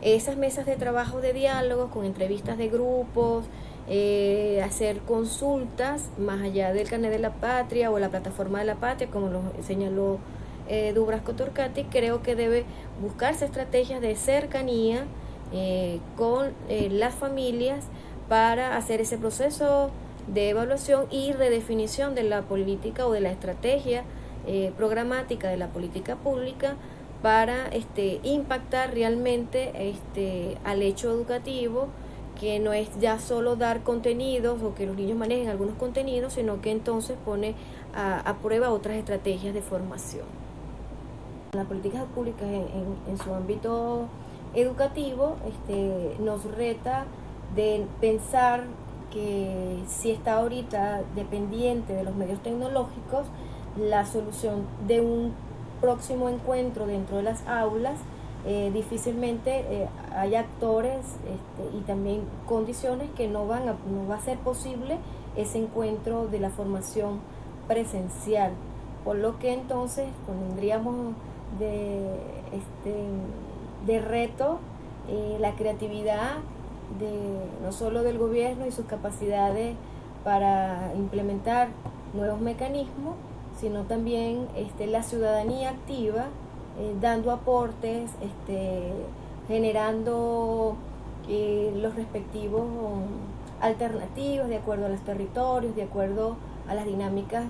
Esas mesas de trabajo de diálogos con entrevistas de grupos, hacer consultas más allá del carnet de la patria o la plataforma de la patria, como lo señaló Dubravko Torkati, creo que debe buscarse estrategias de cercanía con las familias para hacer ese proceso de evaluación y redefinición de la política o de la estrategia programática de la política pública para impactar realmente al hecho educativo, que no es ya solo dar contenidos o que los niños manejen algunos contenidos, sino que entonces pone a prueba otras estrategias de formación. Las políticas públicas en su ámbito educativo nos reta de pensar que sí está ahorita dependiente de los medios tecnológicos, la solución de un próximo encuentro dentro de las aulas, difícilmente hay actores y también condiciones que no va a ser posible ese encuentro de la formación presencial, por lo que entonces tendríamos de reto la creatividad no solo del gobierno y sus capacidades para implementar nuevos mecanismos, sino también la ciudadanía activa, dando aportes, generando los respectivos alternativos de acuerdo a los territorios, de acuerdo a las dinámicas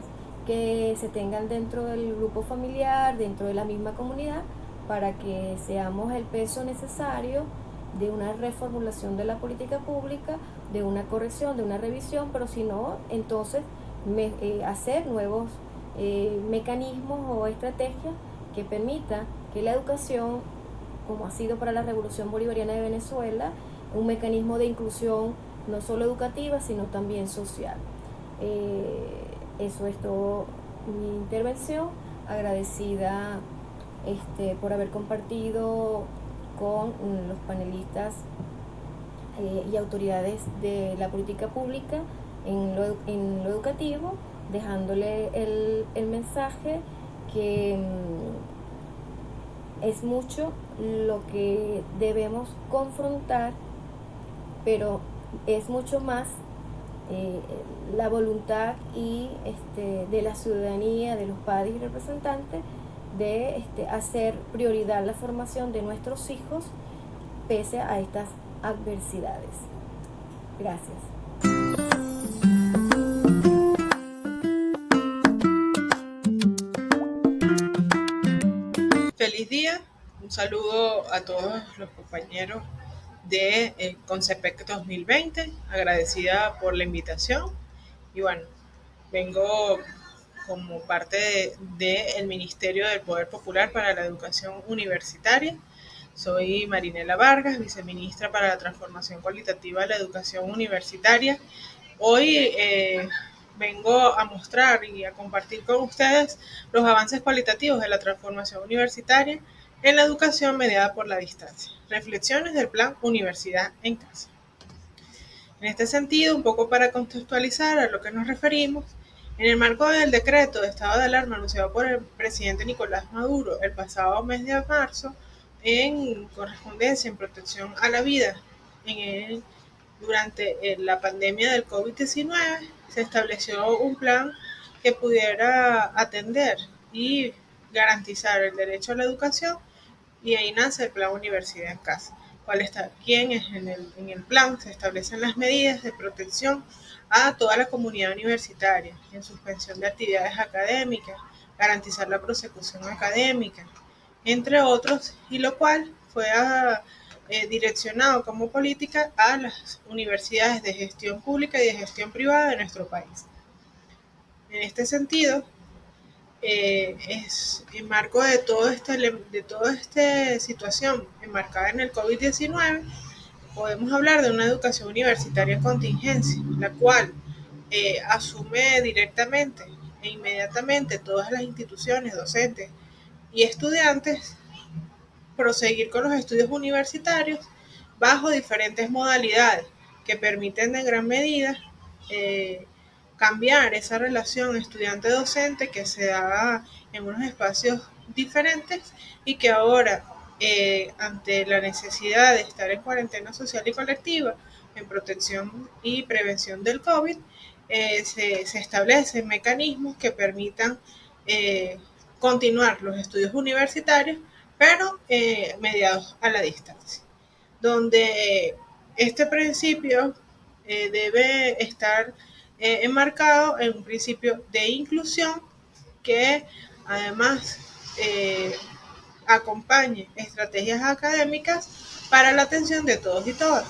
que se tengan dentro del grupo familiar, dentro de la misma comunidad, para que seamos el peso necesario de una reformulación de la política pública, de una corrección, de una revisión, pero si no, entonces hacer nuevos mecanismos o estrategias que permitan que la educación, como ha sido para la Revolución Bolivariana de Venezuela, un mecanismo de inclusión no solo educativa, sino también social. Eso es todo mi intervención, agradecida por haber compartido con los panelistas y autoridades de la política pública en lo educativo, dejándole el mensaje que es mucho lo que debemos confrontar, pero es mucho más la voluntad y de la ciudadanía, de los padres y representantes, de hacer prioridad la formación de nuestros hijos pese a estas adversidades. Gracias. Feliz día, un saludo a todos los compañeros de Concepec 2020, agradecida por la invitación y bueno, vengo como parte del Ministerio del Poder Popular para la Educación Universitaria. Soy Marinela Vargas, viceministra para la Transformación Cualitativa de la Educación Universitaria. Hoy vengo a mostrar y a compartir con ustedes los avances cualitativos de la transformación universitaria en la educación mediada por la distancia. Reflexiones del Plan Universidad en Casa. En este sentido, un poco para contextualizar a lo que nos referimos, en el marco del decreto de estado de alarma anunciado por el presidente Nicolás Maduro el pasado mes de marzo, en correspondencia en protección a la vida durante la pandemia del COVID-19, se estableció un plan que pudiera atender y garantizar el derecho a la educación, y ahí nace el Plan Universidad en Casa. ¿Quién es en el plan? Se establecen las medidas de protección a toda la comunidad universitaria en suspensión de actividades académicas, garantizar la prosecución académica, entre otros, y lo cual fue direccionado como política a las universidades de gestión pública y de gestión privada de nuestro país. En este sentido, es en marco de toda esta situación enmarcada en el COVID-19, podemos hablar de una educación universitaria en contingencia, la cual asume directamente e inmediatamente todas las instituciones, docentes y estudiantes proseguir con los estudios universitarios bajo diferentes modalidades que permiten en gran medida cambiar esa relación estudiante-docente que se da en unos espacios diferentes y que ahora, ante la necesidad de estar en cuarentena social y colectiva, en protección y prevención del COVID, se establecen mecanismos que permitan continuar los estudios universitarios, pero mediados a la distancia, donde este principio debe estar enmarcado en un principio de inclusión que además acompañe estrategias académicas para la atención de todos y todas,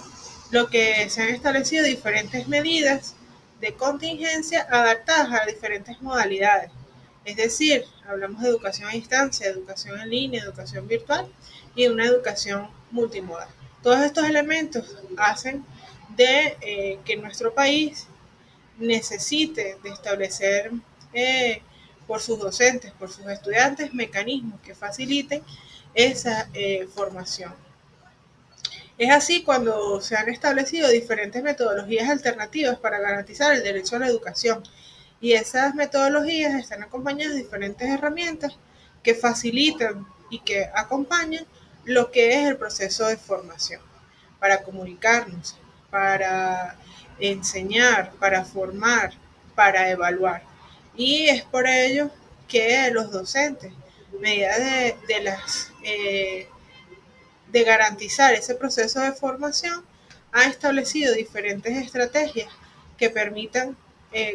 lo que se han establecido diferentes medidas de contingencia adaptadas a diferentes modalidades. Es decir, hablamos de educación a distancia, educación en línea, educación virtual y una educación multimodal. Todos estos elementos hacen de que nuestro país necesite de establecer por sus docentes, por sus estudiantes, mecanismos que faciliten esa formación. Es así cuando se han establecido diferentes metodologías alternativas para garantizar el derecho a la educación, y esas metodologías están acompañadas de diferentes herramientas que facilitan y que acompañan lo que es el proceso de formación, para comunicarnos, para enseñar, para formar, para evaluar. Y es por ello que los docentes, medidas de garantizar ese proceso de formación, ha establecido diferentes estrategias que permitan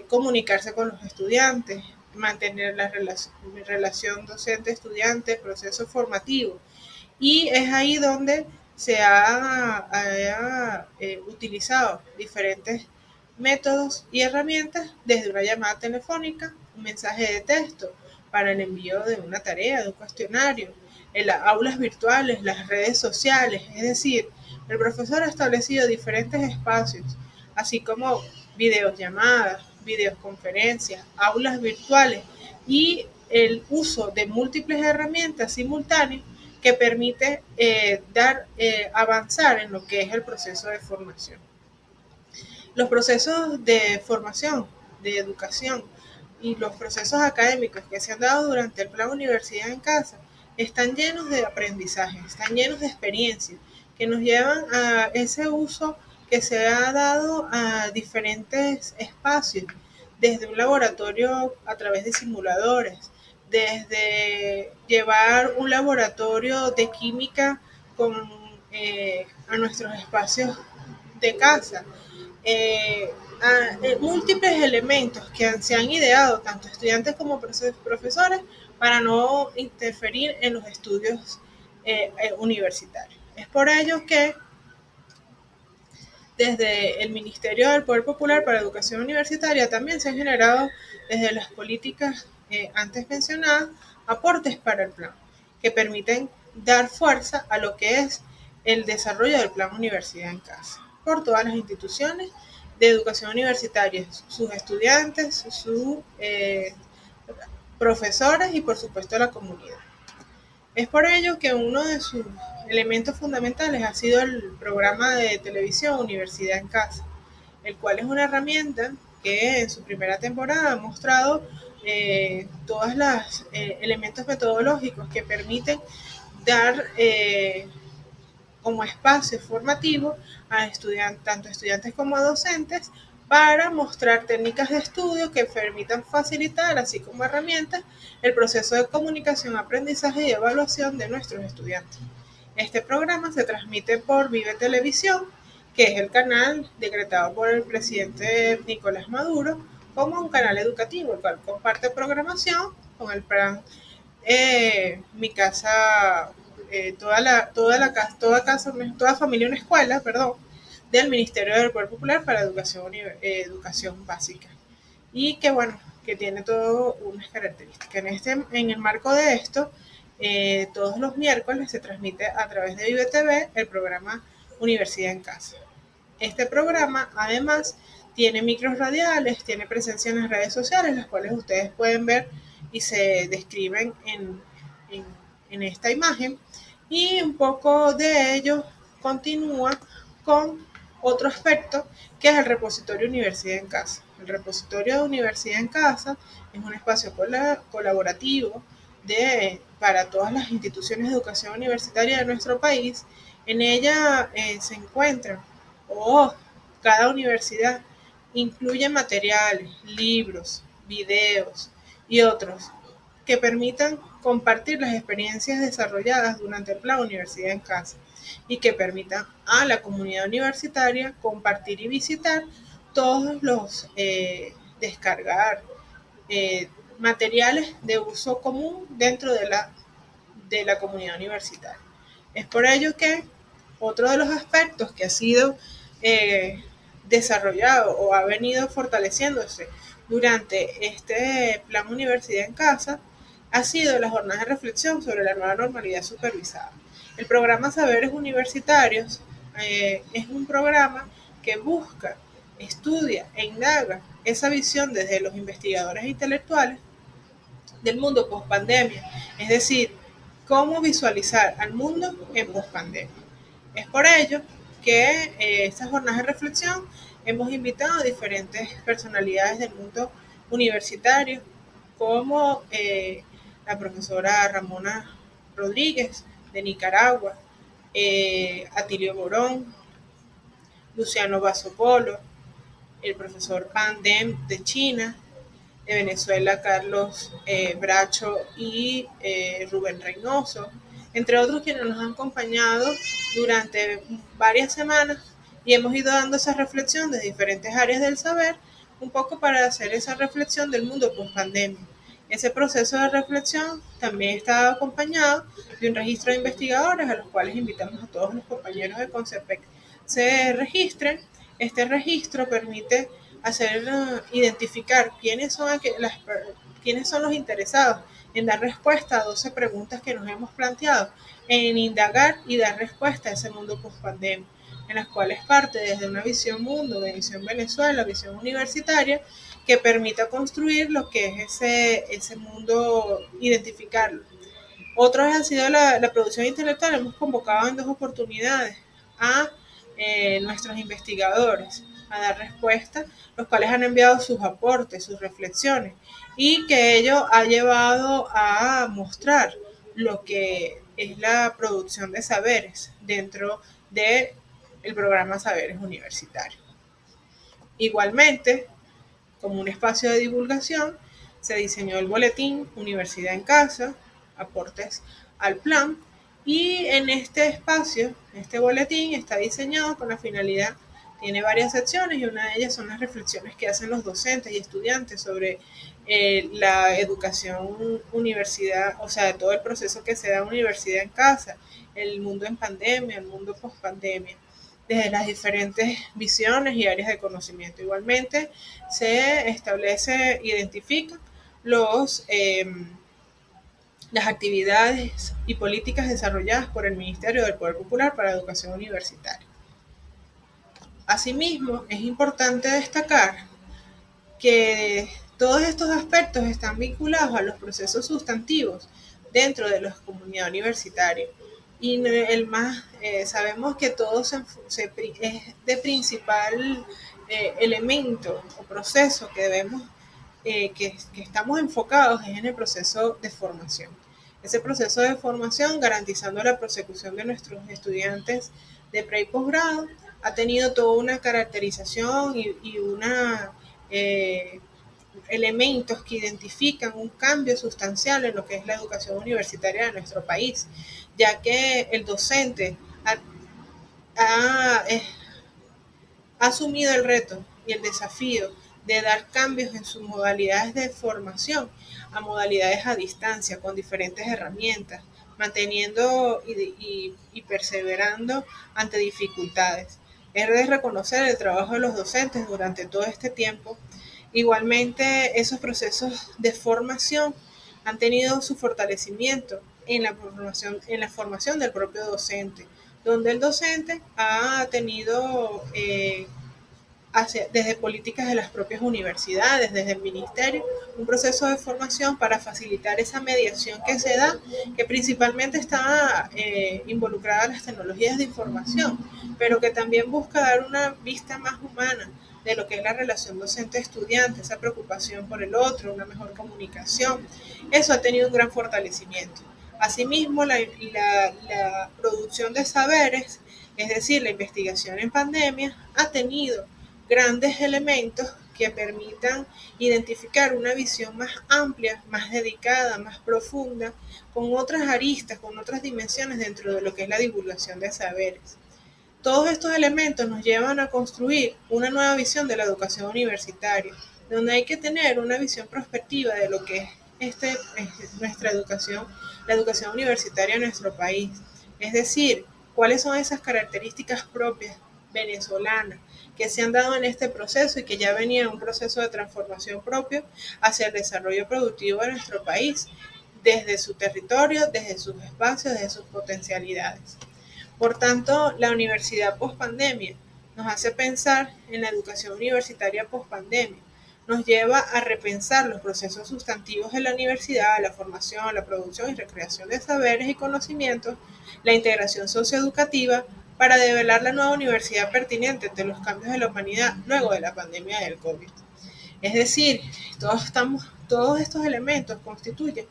comunicarse con los estudiantes, mantener la relación docente-estudiante, proceso formativo. Y es ahí donde se ha utilizado diferentes métodos y herramientas, desde una llamada telefónica, un mensaje de texto para el envío de una tarea, de un cuestionario, en las aulas virtuales, las redes sociales. Es decir, el profesor ha establecido diferentes espacios, así como videollamadas, videoconferencias, aulas virtuales y el uso de múltiples herramientas simultáneas que permite avanzar en lo que es el proceso de formación. Los procesos de formación, de educación y los procesos académicos que se han dado durante el plan Universidad en Casa están llenos de aprendizaje, están llenos de experiencias que nos llevan a ese uso que se ha dado a diferentes espacios, desde un laboratorio a través de simuladores, desde llevar un laboratorio de química a nuestros espacios de casa, múltiples elementos que se han ideado tanto estudiantes como profesores para no interferir en los estudios universitarios. Es por ello que desde el Ministerio del Poder Popular para Educación Universitaria también se han generado, desde las políticas antes mencionadas, aportes para el plan, que permiten dar fuerza a lo que es el desarrollo del plan Universidad en Casa, por todas las instituciones de educación universitaria, sus estudiantes, sus profesores y por supuesto la comunidad. Es por ello que uno de sus elementos fundamentales ha sido el programa de televisión Universidad en Casa, el cual es una herramienta que en su primera temporada ha mostrado todos los elementos metodológicos que permiten dar como espacio formativo a tanto estudiantes como a docentes, para mostrar técnicas de estudio que permitan facilitar, así como herramientas, el proceso de comunicación, aprendizaje y evaluación de nuestros estudiantes. Este programa se transmite por Vive Televisión, que es el canal decretado por el presidente Nicolás Maduro como un canal educativo, el cual comparte programación con el plan Mi Casa, toda familia una escuela, del Ministerio del Poder Popular para Educación Básica. Y que bueno, que tiene todo unas características. En el marco de esto, todos los miércoles se transmite a través de Vive TV el programa Universidad en Casa. Este programa además tiene micros radiales, tiene presencia en las redes sociales, las cuales ustedes pueden ver y se describen en esta imagen, y un poco de ello continúa con otro aspecto, que es el repositorio Universidad en Casa. El repositorio de Universidad en Casa es un espacio colaborativo para todas las instituciones de educación universitaria de nuestro país. En ella se encuentran, cada universidad incluye materiales, libros, videos y otros que permitan compartir las experiencias desarrolladas durante el plan Universidad en Casa, y que permitan a la comunidad universitaria compartir y visitar todos los descargar materiales de uso común dentro de la comunidad universitaria. Es por ello que otro de los aspectos que ha sido desarrollado o ha venido fortaleciéndose durante este plan Universidad en Casa ha sido la jornada de reflexión sobre la nueva normalidad supervisada. El programa Saberes Universitarios es un programa que busca, estudia e indaga esa visión desde los investigadores e intelectuales del mundo post-pandemia, es decir, cómo visualizar al mundo en post-pandemia. Es por ello que estas jornadas de reflexión hemos invitado a diferentes personalidades del mundo universitario, como la profesora Ramona Rodríguez de Nicaragua, Atilio Borón, Luciano Basopolo, el profesor Pan Dem de China, de Venezuela Carlos Bracho y Rubén Reynoso, entre otros quienes nos han acompañado durante varias semanas y hemos ido dando esa reflexión de diferentes áreas del saber, un poco para hacer esa reflexión del mundo post pandemia. Ese proceso de reflexión también está acompañado de un registro de investigadores a los cuales invitamos a todos los compañeros de CONCEPEC se registren. Este registro permite identificar quiénes son los interesados en dar respuesta a 12 preguntas que nos hemos planteado, en indagar y dar respuesta a ese mundo post-pandemia, en las cuales parte desde una visión mundo, de visión Venezuela, visión universitaria, que permita construir lo que es ese mundo, identificarlo. Otros han sido la producción intelectual. Hemos convocado en 2 oportunidades a nuestros investigadores a dar respuesta, los cuales han enviado sus aportes, sus reflexiones, y que ello ha llevado a mostrar lo que es la producción de saberes dentro del programa Saberes Universitarios. Igualmente, como un espacio de divulgación, se diseñó el boletín Universidad en Casa, aportes al plan, y en este espacio, este boletín está diseñado con la finalidad, tiene varias secciones y una de ellas son las reflexiones que hacen los docentes y estudiantes sobre la educación universidad, o sea, todo el proceso que se da en universidad en casa, el mundo en pandemia, el mundo post pandemia, desde las diferentes visiones y áreas de conocimiento. Igualmente se identifican las actividades y políticas desarrolladas por el Ministerio del Poder Popular para la Educación Universitaria. Asimismo, es importante destacar que todos estos aspectos están vinculados a los procesos sustantivos dentro de la comunidad universitaria. Y sabemos que todo es de principal elemento o proceso que debemos, que estamos enfocados es en el proceso de formación. Ese proceso de formación, garantizando la prosecución de nuestros estudiantes de pre y posgrado, ha tenido toda una caracterización y elementos que identifican un cambio sustancial en lo que es la educación universitaria de nuestro país, ya que el docente ha asumido el reto y el desafío de dar cambios en sus modalidades de formación a modalidades a distancia con diferentes herramientas, manteniendo y perseverando ante dificultades. Es de reconocer el trabajo de los docentes durante todo este tiempo. Igualmente, esos procesos de formación han tenido su fortalecimiento en la formación del propio docente, donde el docente ha tenido desde políticas de las propias universidades, desde el ministerio, un proceso de formación para facilitar esa mediación que se da, que principalmente está involucrada en las tecnologías de información, pero que también busca dar una vista más humana de lo que es la relación docente-estudiante, esa preocupación por el otro, una mejor comunicación. Eso ha tenido un gran fortalecimiento. Asimismo, la producción de saberes, es decir, la investigación en pandemia, ha tenido grandes elementos que permitan identificar una visión más amplia, más dedicada, más profunda, con otras aristas, con otras dimensiones dentro de lo que es la divulgación de saberes. Todos estos elementos nos llevan a construir una nueva visión de la educación universitaria, donde hay que tener una visión prospectiva de lo que es nuestra educación, la educación universitaria en nuestro país. Es decir, cuáles son esas características propias venezolanas que se han dado en este proceso y que ya venía un proceso de transformación propio hacia el desarrollo productivo de nuestro país, desde su territorio, desde sus espacios, desde sus potencialidades. Por tanto, la universidad post pandemia nos hace pensar en la educación universitaria post-pandemia. Nos lleva a repensar los procesos sustantivos de la universidad, la formación, la producción y recreación de saberes y conocimientos, la integración socioeducativa, para develar la nueva universidad pertinente ante los cambios de la humanidad luego de la pandemia del COVID. Es decir, todos estos elementos constituyen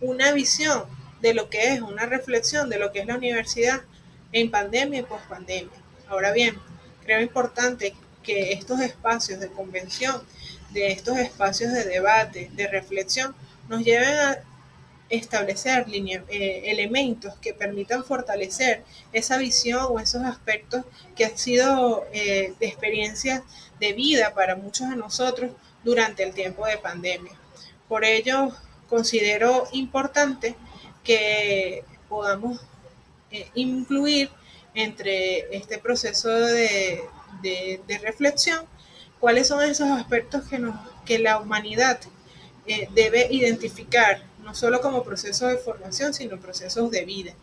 una visión de lo que es, una reflexión de lo que es la universidad en pandemia y pospandemia. Ahora bien, creo importante que estos espacios de convención, de estos espacios de debate, de reflexión, nos lleven a establecer elementos que permitan fortalecer esa visión o esos aspectos que han sido de experiencias de vida para muchos de nosotros durante el tiempo de pandemia. Por ello, considero importante que podamos incluir entre este proceso de reflexión cuáles son esos aspectos que la humanidad debe identificar, no solo como procesos de formación, sino procesos de vida.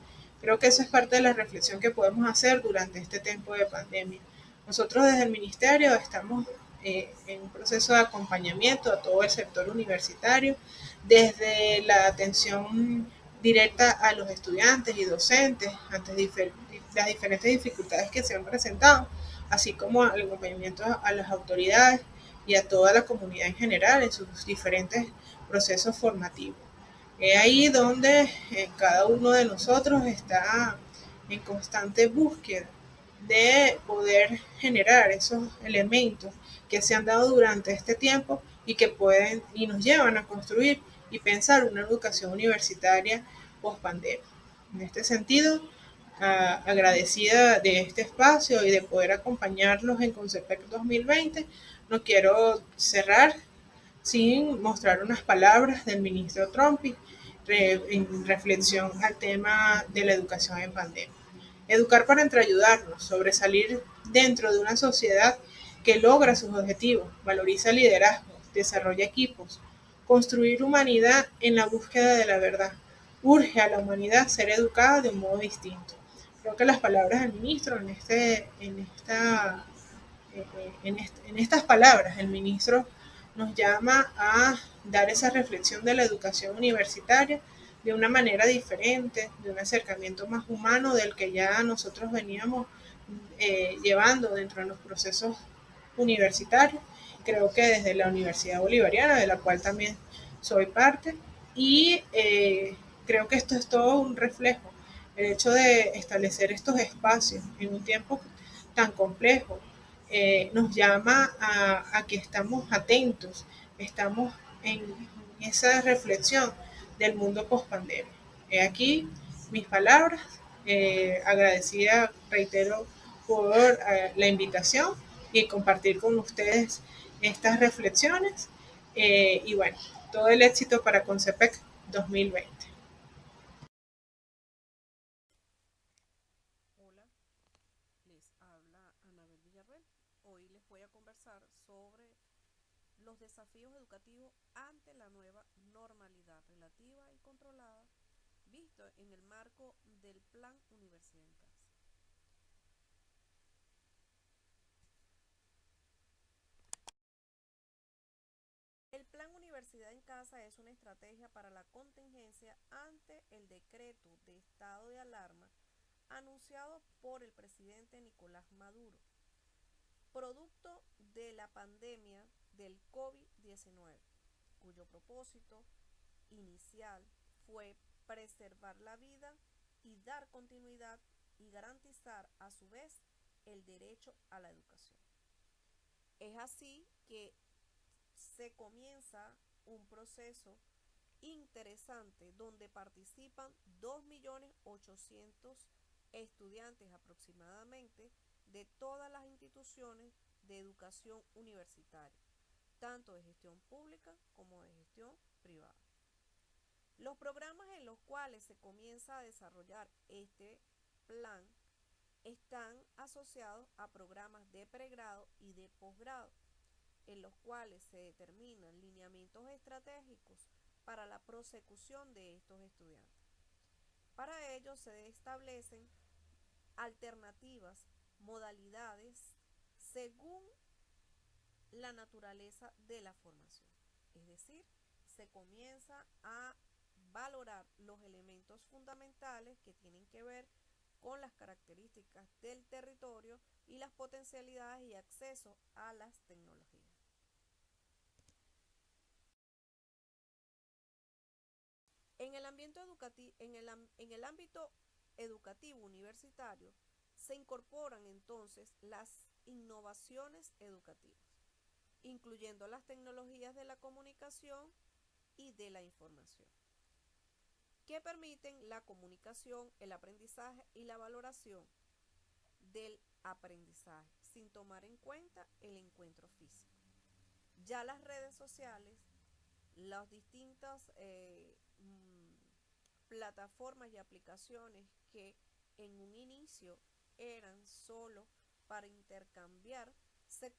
Creo que eso es parte de la reflexión que podemos hacer durante este tiempo de pandemia. Nosotros desde el Ministerio estamos en un proceso de acompañamiento a todo el sector universitario, desde la atención directa a los estudiantes y docentes ante las diferentes dificultades que se han presentado, así como el acompañamiento a las autoridades y a toda la comunidad en general en sus diferentes procesos formativos. Es ahí donde cada uno de nosotros está en constante búsqueda de poder generar esos elementos que se han dado durante este tiempo y que pueden y nos llevan a construir y pensar una educación universitaria post pandemia. En este sentido, agradecida de este espacio y de poder acompañarlos en Concepec 2020, no quiero cerrar sin mostrar unas palabras del ministro Trompi en reflexión al tema de la educación en pandemia. Educar para entreayudarnos, sobresalir dentro de una sociedad que logra sus objetivos, valoriza liderazgo, desarrolla equipos, construir humanidad en la búsqueda de la verdad. Urge a la humanidad ser educada de un modo distinto. Creo que las palabras del ministro en estas palabras, el ministro nos llama a dar esa reflexión de la educación universitaria de una manera diferente, de un acercamiento más humano del que ya nosotros veníamos llevando dentro de los procesos universitarios. Creo que desde la Universidad Bolivariana, de la cual también soy parte, y creo que esto es todo un reflejo. El hecho de establecer estos espacios en un tiempo tan complejo nos llama que estamos atentos, estamos en esa reflexión del mundo post pandemia. Aquí mis palabras, agradecida, reitero, por la invitación y compartir con ustedes estas reflexiones. Y bueno, todo el éxito para Concepec 2020. Hola, les habla Anabel Villarreal. Hoy les voy a conversar sobre los desafíos educativos ante la nueva normalidad relativa y controlada, visto en el marco del Plan Universidad en Casa. El Plan Universidad en Casa es una estrategia para la contingencia ante el decreto de estado de alarma anunciado por el presidente Nicolás Maduro, producto de la pandemia del COVID-19, cuyo propósito inicial fue preservar la vida y dar continuidad y garantizar a su vez el derecho a la educación. Es así que se comienza un proceso interesante donde participan 2.800.000 estudiantes aproximadamente de todas las instituciones de educación universitaria, tanto de gestión pública como de gestión privada. Los programas en los cuales se comienza a desarrollar este plan están asociados a programas de pregrado y de posgrado, en los cuales se determinan lineamientos estratégicos para la prosecución de estos estudiantes. Para ello se establecen alternativas, modalidades según la naturaleza de la formación. Es decir, se comienza a valorar los elementos fundamentales que tienen que ver con las características del territorio y las potencialidades y acceso a las tecnologías. En el ámbito educativo universitario se incorporan entonces las innovaciones educativas, incluyendo las tecnologías de la comunicación y de la información, que permiten la comunicación, el aprendizaje y la valoración del aprendizaje, sin tomar en cuenta el encuentro físico. Ya las redes sociales, las distintas plataformas y aplicaciones que en un inicio eran solo para intercambiar, se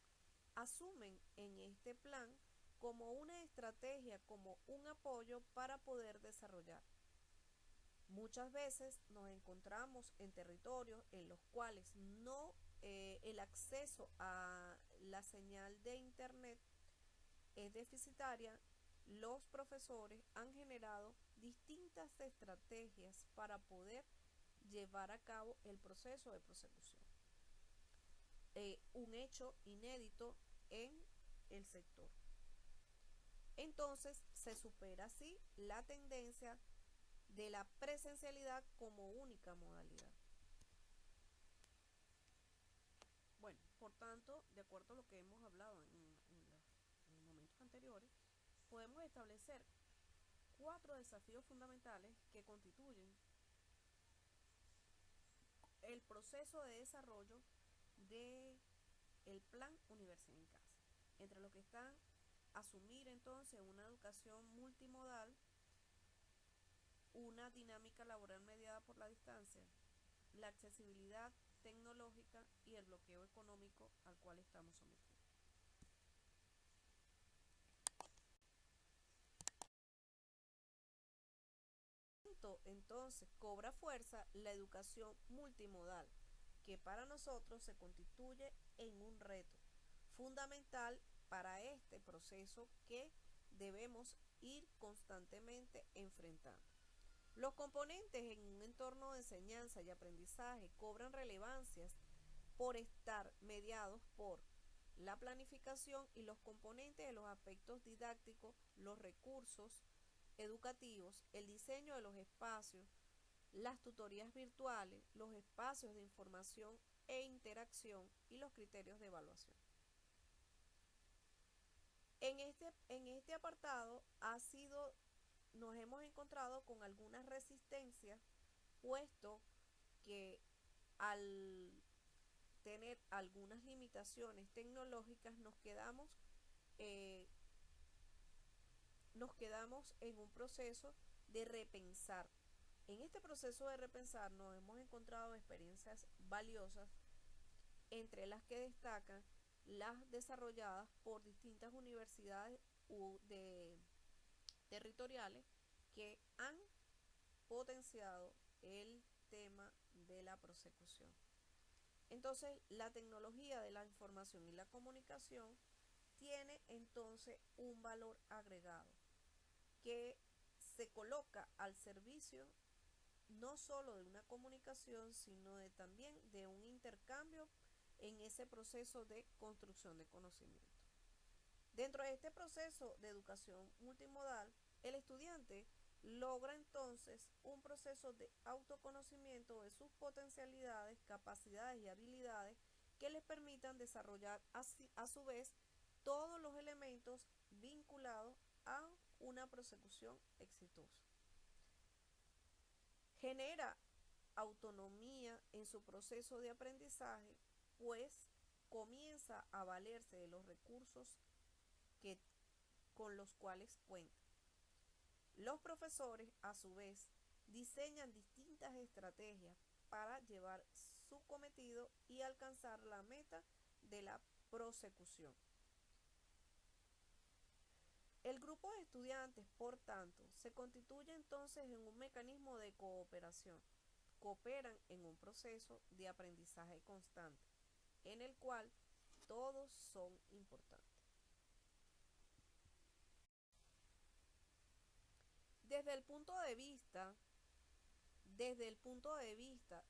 asumen en este plan como una estrategia, como un apoyo para poder desarrollar. Muchas veces nos encontramos en territorios en los cuales el acceso a la señal de internet es deficitaria. Los profesores han generado distintas estrategias para poder llevar a cabo el proceso de prosecución. Un hecho inédito en el sector. Entonces se supera así la tendencia de la presencialidad como única modalidad. Bueno, por tanto, de acuerdo a lo que hemos hablado en momentos anteriores, podemos establecer 4 desafíos fundamentales que constituyen el proceso de desarrollo del plan Universidad en Casa, entre los que están asumir entonces una educación multimodal, una dinámica laboral mediada por la distancia, la accesibilidad tecnológica y el bloqueo económico al cual estamos sometidos. Entonces cobra fuerza la educación multimodal, que para nosotros se constituye en un reto fundamental para este proceso que debemos ir constantemente enfrentando. Los componentes en un entorno de enseñanza y aprendizaje cobran relevancia por estar mediados por la planificación y los componentes de los aspectos didácticos, los recursos educativos, el diseño de los espacios, las tutorías virtuales, los espacios de información e interacción y los criterios de evaluación. En este apartado nos hemos encontrado con algunas resistencias, puesto que al tener algunas limitaciones tecnológicas nos quedamos en un proceso de repensar. En este proceso de repensar nos hemos encontrado experiencias valiosas, entre las que destacan las desarrolladas por distintas universidades territoriales que han potenciado el tema de la prosecución. Entonces, la tecnología de la información y la comunicación tiene entonces un valor agregado que se coloca al servicio no solo de una comunicación, sino también de un intercambio en ese proceso de construcción de conocimiento. Dentro de este proceso de educación multimodal, el estudiante logra entonces un proceso de autoconocimiento de sus potencialidades, capacidades y habilidades que les permitan desarrollar a su vez todos los elementos vinculados a una prosecución exitosa. Genera autonomía en su proceso de aprendizaje, pues comienza a valerse de los recursos con los cuales cuenta. Los profesores, a su vez, diseñan distintas estrategias para llevar su cometido y alcanzar la meta de la prosecución. El grupo de estudiantes, por tanto, se constituye entonces en un mecanismo de cooperación. Cooperan en un proceso de aprendizaje constante, en el cual todos son importantes. Desde el punto de vista,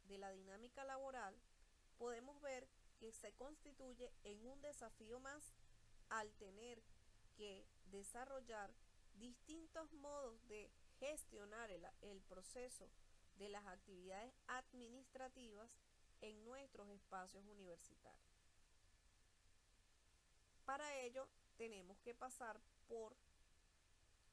de la dinámica laboral, podemos ver que se constituye en un desafío más al tener que desarrollar distintos modos de gestionar el proceso de las actividades administrativas en nuestros espacios universitarios. Para ello, tenemos que pasar por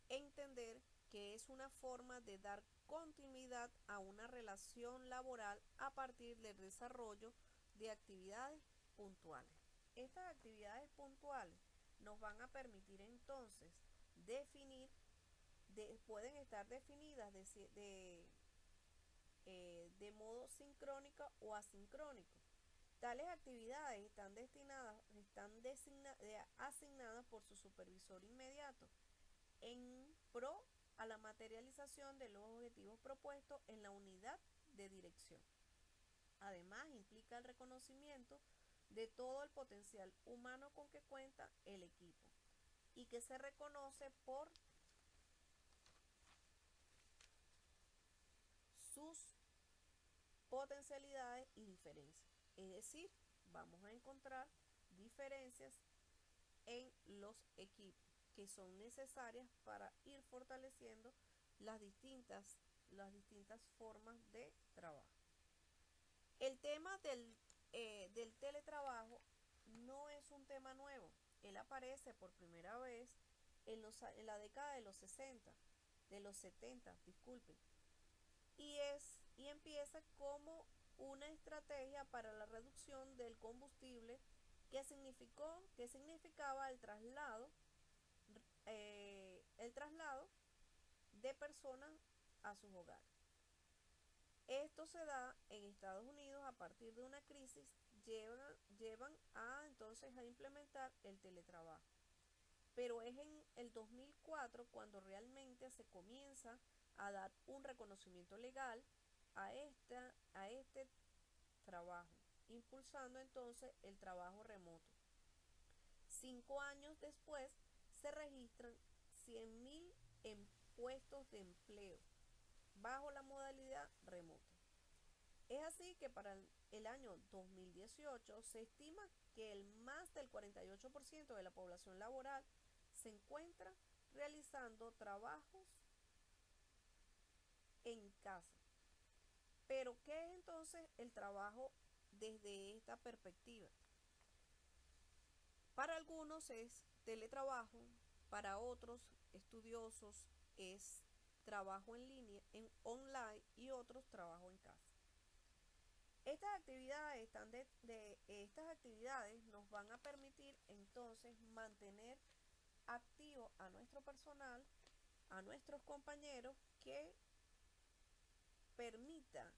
entender que es una forma de dar continuidad a una relación laboral a partir del desarrollo de actividades puntuales. Estas actividades puntuales nos van a permitir entonces definir, pueden estar definidas de modo sincrónico o asincrónico. Tales actividades están asignadas por su supervisor inmediato en pro a la materialización de los objetivos propuestos en la unidad de dirección. Además, implica el reconocimiento de todo el potencial humano con que cuenta el equipo y que se reconoce por sus potencialidades y diferencias. Es decir, vamos a encontrar diferencias en los equipos que son necesarias para ir fortaleciendo las distintas formas de trabajo. El tema del teletrabajo no es un tema nuevo. Él aparece por primera vez en la década de los 70, disculpen, y empieza como una estrategia para la reducción del combustible que significaba el traslado de personas a sus hogares. Esto se da en Estados Unidos a partir de una crisis, llevan entonces a implementar el teletrabajo. Pero es en el 2004 cuando realmente se comienza a dar un reconocimiento legal a este trabajo, impulsando entonces el trabajo remoto. 5 años después se registran 100.000 puestos de empleo bajo la modalidad remota. Es así que para el año 2018 se estima que más del 48% de la población laboral se encuentra realizando trabajos en casa. Pero, ¿qué es entonces el trabajo desde esta perspectiva? Para algunos es teletrabajo, para otros estudiosos es trabajo en línea, online, y otros trabajo en casa. Estas actividades nos van a permitir entonces mantener activo a nuestro personal, a nuestros compañeros, que permita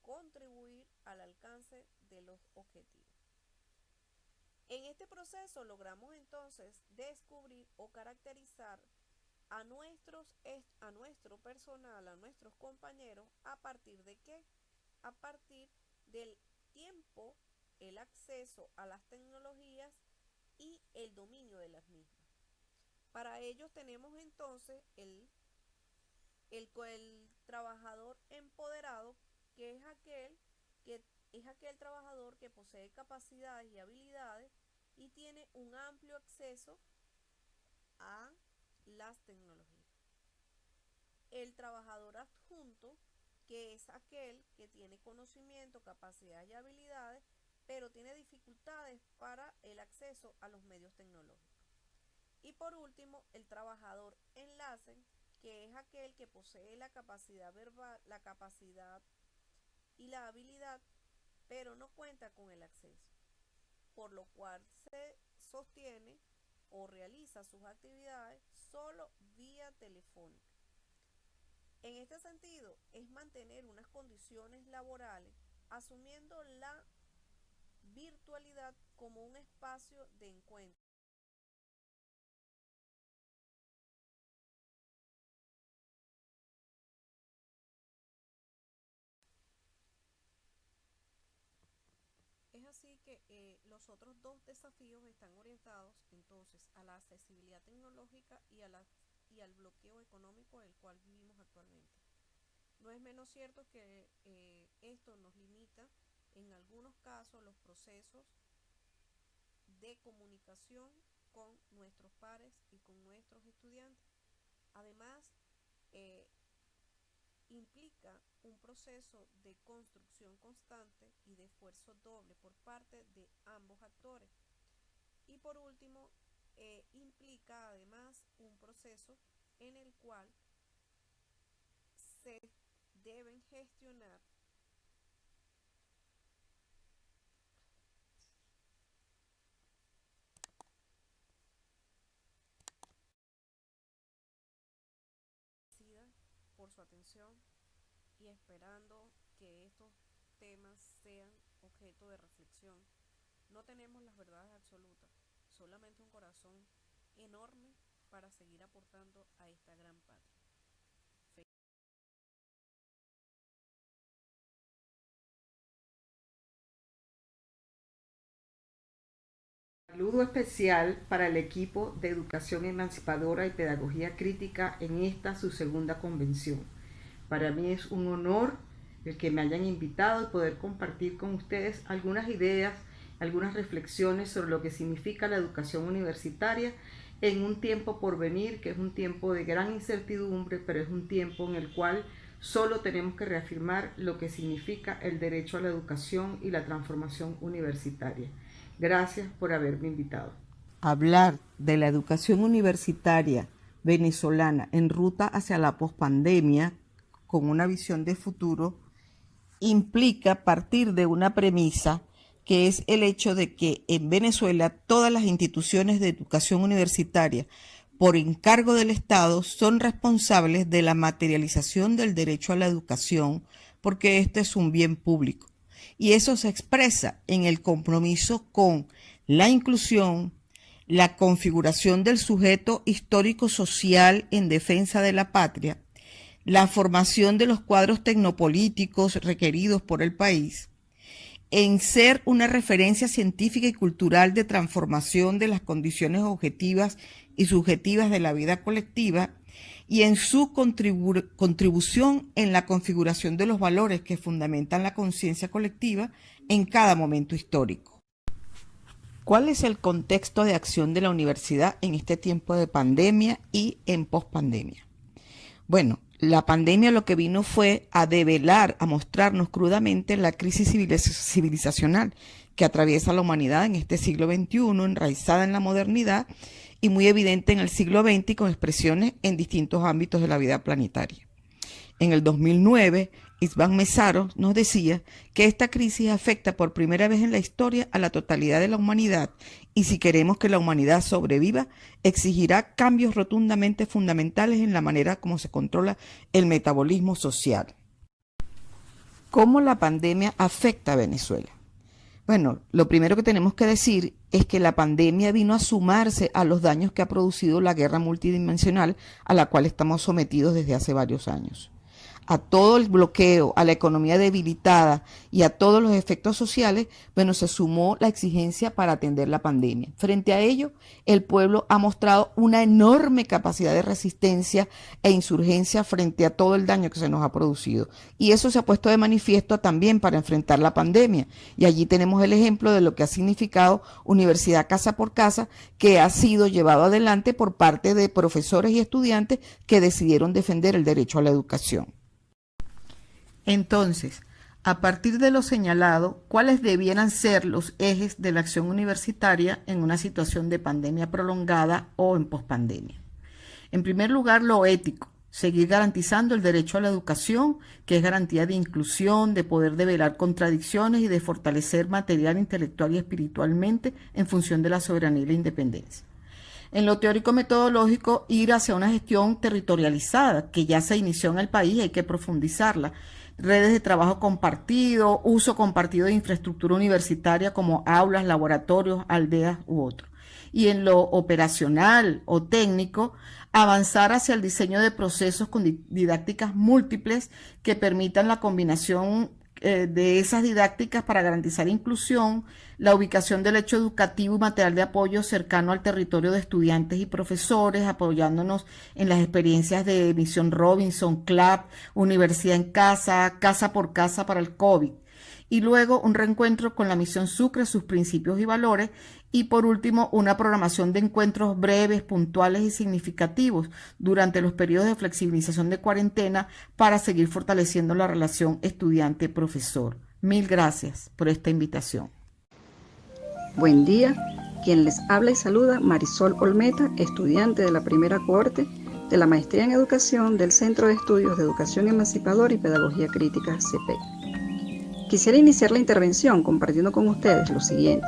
contribuir al alcance de los objetivos. En este proceso logramos entonces descubrir o caracterizar a nuestro personal, a nuestros compañeros, ¿a partir de qué? A partir del tiempo, el acceso a las tecnologías y el dominio de las mismas. Para ello tenemos entonces el trabajador empoderado, que es aquel trabajador que posee capacidades y habilidades y tiene un amplio acceso a las tecnologías. El trabajador adjunto, que es aquel que tiene conocimiento, capacidades y habilidades, pero tiene dificultades para el acceso a los medios tecnológicos. Y por último, el trabajador enlace, que es aquel que posee la capacidad verbal, la capacidad y la habilidad, pero no cuenta con el acceso, por lo cual se sostiene o realiza sus actividades solo vía telefónica. En este sentido, es mantener unas condiciones laborales asumiendo la virtualidad como un espacio de encuentro. Es así que los otros dos desafíos están orientados entonces a la accesibilidad tecnológica y al bloqueo económico en el cual vivimos actualmente. No es menos cierto que esto nos limita en algunos casos los procesos de comunicación con nuestros pares y con nuestros estudiantes. Además, implica un proceso de construcción constante y de esfuerzo doble por parte de ambos actores. Y por último, implica además un proceso en el cual se deben gestionar por su atención y esperando que estos temas sean objeto de reflexión. No tenemos las verdades absolutas, solamente un corazón enorme para seguir aportando a esta gran patria. Saludo especial para el equipo de Educación Emancipadora y Pedagogía Crítica en esta su segunda convención. Para mí es un honor el que me hayan invitado y poder compartir con ustedes algunas ideas, algunas reflexiones sobre lo que significa la educación universitaria en un tiempo por venir, que es un tiempo de gran incertidumbre, pero es un tiempo en el cual solo tenemos que reafirmar lo que significa el derecho a la educación y la transformación universitaria. Gracias por haberme invitado. Hablar de la educación universitaria venezolana en ruta hacia la pospandemia con una visión de futuro implica partir de una premisa que es el hecho de que en Venezuela todas las instituciones de educación universitaria por encargo del Estado son responsables de la materialización del derecho a la educación porque este es un bien público. Y eso se expresa en el compromiso con la inclusión, la configuración del sujeto histórico-social en defensa de la patria, la formación de los cuadros tecnopolíticos requeridos por el país, en ser una referencia científica y cultural de transformación de las condiciones objetivas y subjetivas de la vida colectiva, y en su contribución en la configuración de los valores que fundamentan la conciencia colectiva en cada momento histórico. ¿Cuál es el contexto de acción de la universidad en este tiempo de pandemia y en pospandemia? Bueno, la pandemia lo que vino fue a develar, a mostrarnos crudamente la crisis civilizacional que atraviesa la humanidad en este siglo XXI, enraizada en la modernidad, y muy evidente en el siglo XX con expresiones en distintos ámbitos de la vida planetaria. En el 2009, István Mesaro nos decía que esta crisis afecta por primera vez en la historia a la totalidad de la humanidad y si queremos que la humanidad sobreviva, exigirá cambios rotundamente fundamentales en la manera como se controla el metabolismo social. ¿Cómo la pandemia afecta a Venezuela? Bueno, lo primero que tenemos que decir es que la pandemia vino a sumarse a los daños que ha producido la guerra multidimensional a la cual estamos sometidos desde hace varios años. A todo el bloqueo, a la economía debilitada y a todos los efectos sociales, bueno, se sumó la exigencia para atender la pandemia. Frente a ello, el pueblo ha mostrado una enorme capacidad de resistencia e insurgencia frente a todo el daño que se nos ha producido. Y eso se ha puesto de manifiesto también para enfrentar la pandemia. Y allí tenemos el ejemplo de lo que ha significado Universidad Casa por Casa, que ha sido llevado adelante por parte de profesores y estudiantes que decidieron defender el derecho a la educación. Entonces, a partir de lo señalado, ¿cuáles debieran ser los ejes de la acción universitaria en una situación de pandemia prolongada o en pospandemia? En primer lugar, lo ético, seguir garantizando el derecho a la educación, que es garantía de inclusión, de poder develar contradicciones y de fortalecer material, intelectual y espiritualmente en función de la soberanía y la independencia. En lo teórico-metodológico, ir hacia una gestión territorializada, que ya se inició en el país y hay que profundizarla. Redes de trabajo compartido, uso compartido de infraestructura universitaria como aulas, laboratorios, aldeas u otros. Y en lo operacional o técnico, avanzar hacia el diseño de procesos con didácticas múltiples que permitan la combinación de esas didácticas para garantizar inclusión, la ubicación del hecho educativo y material de apoyo cercano al territorio de estudiantes y profesores, apoyándonos en las experiencias de Misión Robinson, CLAP, Universidad en Casa, Casa por Casa para el COVID. Y luego un reencuentro con la Misión Sucre, sus principios y valores. Y por último, una programación de encuentros breves, puntuales y significativos durante los periodos de flexibilización de cuarentena para seguir fortaleciendo la relación estudiante-profesor. Mil gracias por esta invitación. Buen día, quien les habla y saluda Marisol Olmeta, estudiante de la primera cohorte de la Maestría en Educación del Centro de Estudios de Educación Emancipadora y Pedagogía Crítica, CEPEC. Quisiera iniciar la intervención compartiendo con ustedes lo siguiente.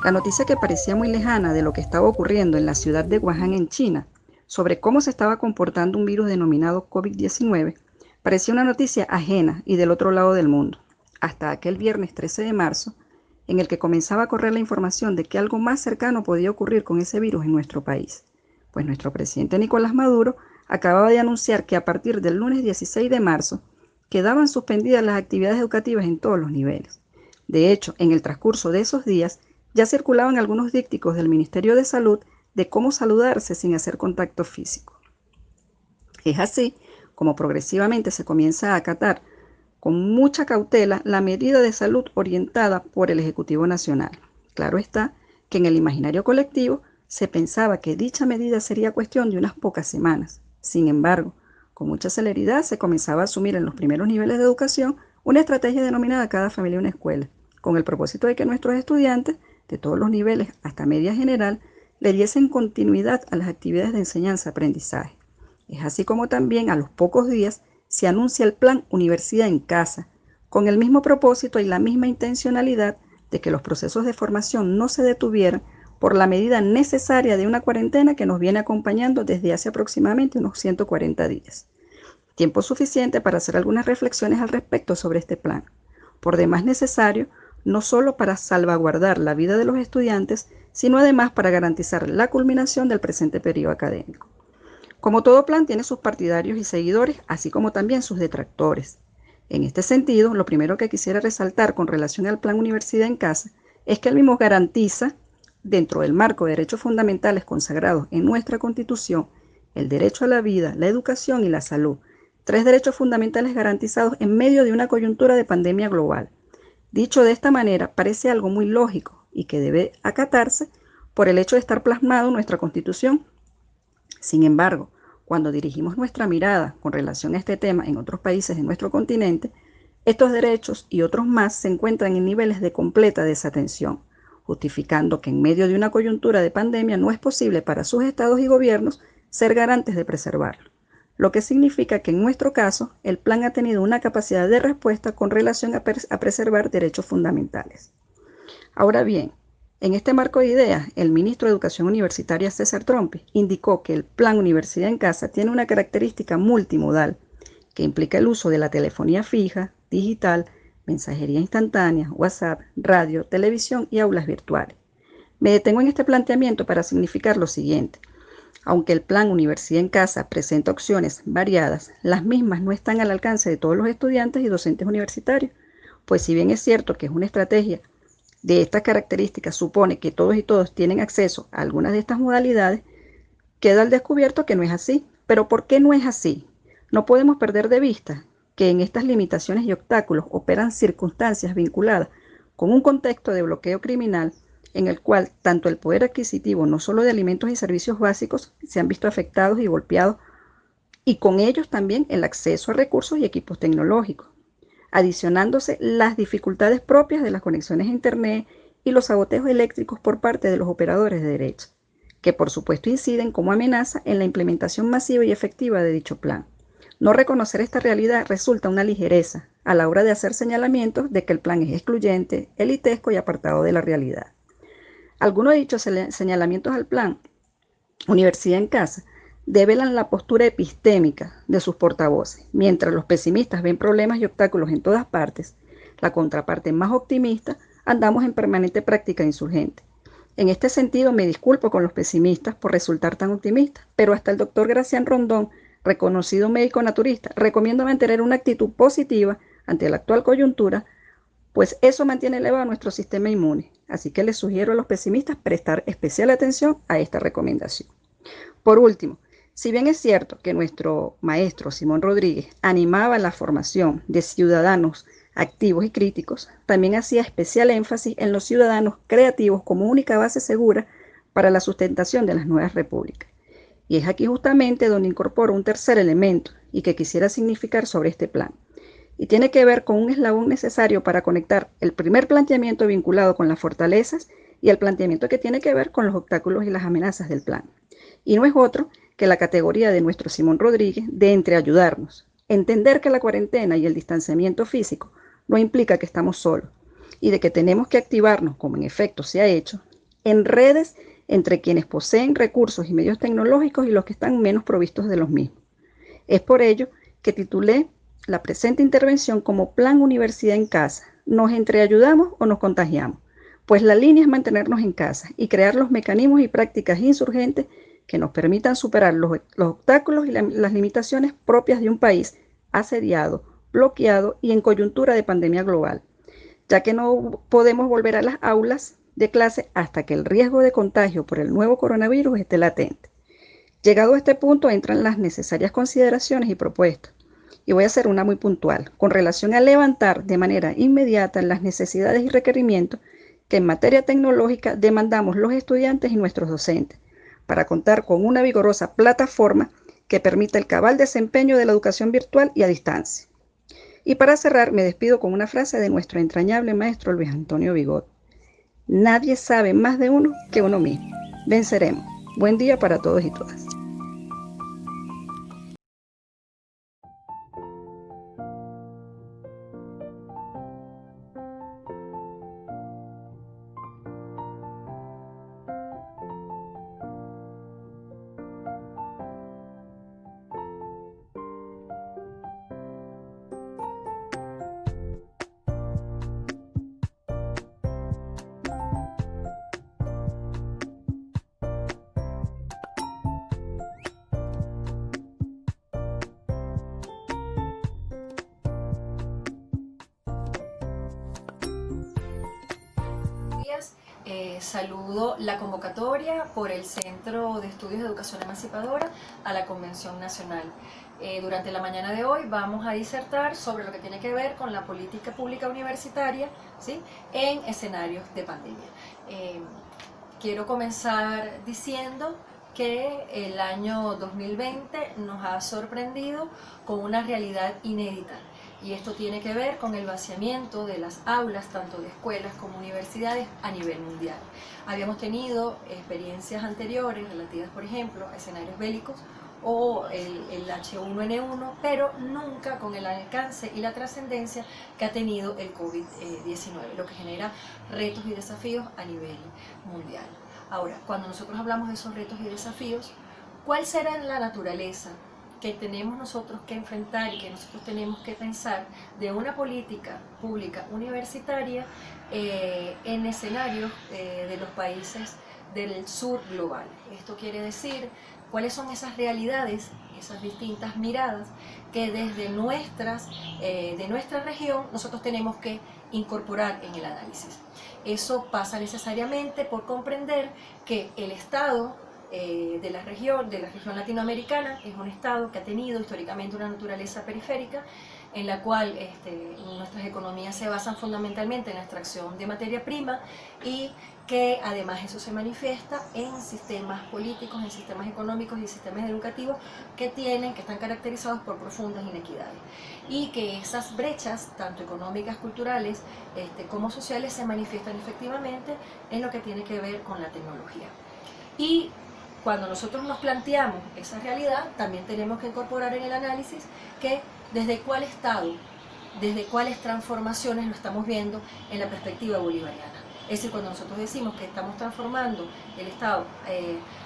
La noticia que parecía muy lejana de lo que estaba ocurriendo en la ciudad de Wuhan, en China, sobre cómo se estaba comportando un virus denominado COVID-19, parecía una noticia ajena y del otro lado del mundo, hasta aquel viernes 13 de marzo, en el que comenzaba a correr la información de que algo más cercano podía ocurrir con ese virus en nuestro país, pues nuestro presidente Nicolás Maduro acababa de anunciar que a partir del lunes 16 de marzo quedaban suspendidas las actividades educativas en todos los niveles. De hecho, en el transcurso de esos días ya circulaban algunos dípticos del Ministerio de Salud de cómo saludarse sin hacer contacto físico. Es así como progresivamente se comienza a acatar con mucha cautela la medida de salud orientada por el Ejecutivo Nacional. Claro está que en el imaginario colectivo se pensaba que dicha medida sería cuestión de unas pocas semanas. Sin embargo, con mucha celeridad se comenzaba a asumir en los primeros niveles de educación una estrategia denominada Cada Familia una Escuela, con el propósito de que nuestros estudiantes, de todos los niveles hasta media general, le diesen continuidad a las actividades de enseñanza-aprendizaje. Es así como también a los pocos días se anuncia el Plan Universidad en Casa, con el mismo propósito y la misma intencionalidad de que los procesos de formación no se detuvieran por la medida necesaria de una cuarentena que nos viene acompañando desde hace aproximadamente unos 140 días. Tiempo suficiente para hacer algunas reflexiones al respecto sobre este plan, por demás necesario no solo para salvaguardar la vida de los estudiantes, sino además para garantizar la culminación del presente periodo académico. Como todo plan tiene sus partidarios y seguidores, así como también sus detractores. En este sentido, lo primero que quisiera resaltar con relación al Plan Universidad en Casa es que el mismo garantiza, dentro del marco de derechos fundamentales consagrados en nuestra Constitución, el derecho a la vida, la educación y la salud, 3 derechos fundamentales garantizados en medio de una coyuntura de pandemia global. Dicho de esta manera, parece algo muy lógico y que debe acatarse por el hecho de estar plasmado en nuestra Constitución. Sin embargo, cuando dirigimos nuestra mirada con relación a este tema en otros países de nuestro continente, estos derechos y otros más se encuentran en niveles de completa desatención, justificando que en medio de una coyuntura de pandemia no es posible para sus estados y gobiernos ser garantes de preservarlo, lo que significa que en nuestro caso el plan ha tenido una capacidad de respuesta con relación a preservar derechos fundamentales. Ahora bien, en este marco de ideas, el ministro de Educación Universitaria César Trompi indicó que el Plan Universidad en Casa tiene una característica multimodal que implica el uso de la telefonía fija, digital, mensajería instantánea, WhatsApp, radio, televisión y aulas virtuales. Me detengo en este planteamiento para significar lo siguiente. Aunque el Plan Universidad en Casa presenta opciones variadas, las mismas no están al alcance de todos los estudiantes y docentes universitarios, pues si bien es cierto que es una estrategia de estas características supone que todos y todos tienen acceso a algunas de estas modalidades, queda al descubierto que no es así. ¿Pero por qué no es así? No podemos perder de vista que en estas limitaciones y obstáculos operan circunstancias vinculadas con un contexto de bloqueo criminal en el cual tanto el poder adquisitivo, no solo de alimentos y servicios básicos, se han visto afectados y golpeados, y con ellos también el acceso a recursos y equipos tecnológicos, adicionándose las dificultades propias de las conexiones a Internet y los saboteos eléctricos por parte de los operadores de derecha, que por supuesto inciden como amenaza en la implementación masiva y efectiva de dicho plan. No reconocer esta realidad resulta una ligereza a la hora de hacer señalamientos de que el plan es excluyente, elitesco y apartado de la realidad. Algunos de dichos señalamientos al plan Universidad en Casa develan la postura epistémica de sus portavoces. Mientras los pesimistas ven problemas y obstáculos en todas partes, la contraparte más optimista andamos en permanente práctica insurgente. En este sentido me disculpo con los pesimistas por resultar tan optimistas, pero hasta el doctor Gracián Rondón, reconocido médico naturista, recomienda mantener una actitud positiva ante la actual coyuntura, pues eso mantiene elevado nuestro sistema inmune. Así que les sugiero a los pesimistas prestar especial atención a esta recomendación. Por último, si bien es cierto que nuestro maestro Simón Rodríguez animaba la formación de ciudadanos activos y críticos, también hacía especial énfasis en los ciudadanos creativos como única base segura para la sustentación de las nuevas repúblicas. Y es aquí justamente donde incorporo un tercer elemento y que quisiera significar sobre este plan. Y tiene que ver con un eslabón necesario para conectar el primer planteamiento vinculado con las fortalezas y el planteamiento que tiene que ver con los obstáculos y las amenazas del plan. Y no es otro que la categoría de nuestro Simón Rodríguez de entreayudarnos. Entender que la cuarentena y el distanciamiento físico no implica que estamos solos y de que tenemos que activarnos, como en efecto se ha hecho, en redes entre quienes poseen recursos y medios tecnológicos y los que están menos provistos de los mismos. Es por ello que titulé la presente intervención como Plan Universidad en Casa. ¿Nos entreayudamos o nos contagiamos? Pues la línea es mantenernos en casa y crear los mecanismos y prácticas insurgentes que nos permitan superar los obstáculos y las limitaciones propias de un país asediado, bloqueado y en coyuntura de pandemia global, ya que no podemos volver a las aulas de clase hasta que el riesgo de contagio por el nuevo coronavirus esté latente. Llegado a este punto entran las necesarias consideraciones y propuestas. Y voy a hacer una muy puntual, con relación a levantar de manera inmediata las necesidades y requerimientos que en materia tecnológica demandamos los estudiantes y nuestros docentes, para contar con una vigorosa plataforma que permita el cabal desempeño de la educación virtual y a distancia. Y para cerrar, me despido con una frase de nuestro entrañable maestro Luis Antonio Vigot. Nadie sabe más de uno que uno mismo. Venceremos. Buen día para todos y todas. Saludo la convocatoria por el Centro de Estudios de Educación Emancipadora a la Convención Nacional. Durante la mañana de hoy vamos a disertar sobre lo que tiene que ver con la política pública universitaria, ¿sí?, en escenarios de pandemia. Quiero comenzar diciendo que el año 2020 nos ha sorprendido con una realidad inédita. Y esto tiene que ver con el vaciamiento de las aulas, tanto de escuelas como universidades, a nivel mundial. Habíamos tenido experiencias anteriores relativas, por ejemplo, a escenarios bélicos o el H1N1, pero nunca con el alcance y la trascendencia que ha tenido el COVID-19, lo que genera retos y desafíos a nivel mundial. Ahora, cuando nosotros hablamos de esos retos y desafíos, ¿cuál será la naturaleza que tenemos nosotros que enfrentar y que nosotros tenemos que pensar de una política pública universitaria en escenarios de los países del sur global? Esto quiere decir cuáles son esas realidades, esas distintas miradas que desde de nuestra región nosotros tenemos que incorporar en el análisis. Eso pasa necesariamente por comprender que el Estado de la región latinoamericana es un estado que ha tenido históricamente una naturaleza periférica en la cual nuestras economías se basan fundamentalmente en la extracción de materia prima y que además eso se manifiesta en sistemas políticos, en sistemas económicos y sistemas educativos que están caracterizados por profundas inequidades y que esas brechas, tanto económicas, culturales como sociales, se manifiestan efectivamente en lo que tiene que ver con la tecnología. Y cuando nosotros nos planteamos esa realidad, también tenemos que incorporar en el análisis que desde cuál estado, desde cuáles transformaciones lo estamos viendo en la perspectiva bolivariana. Es decir, cuando nosotros decimos que estamos transformando el Estado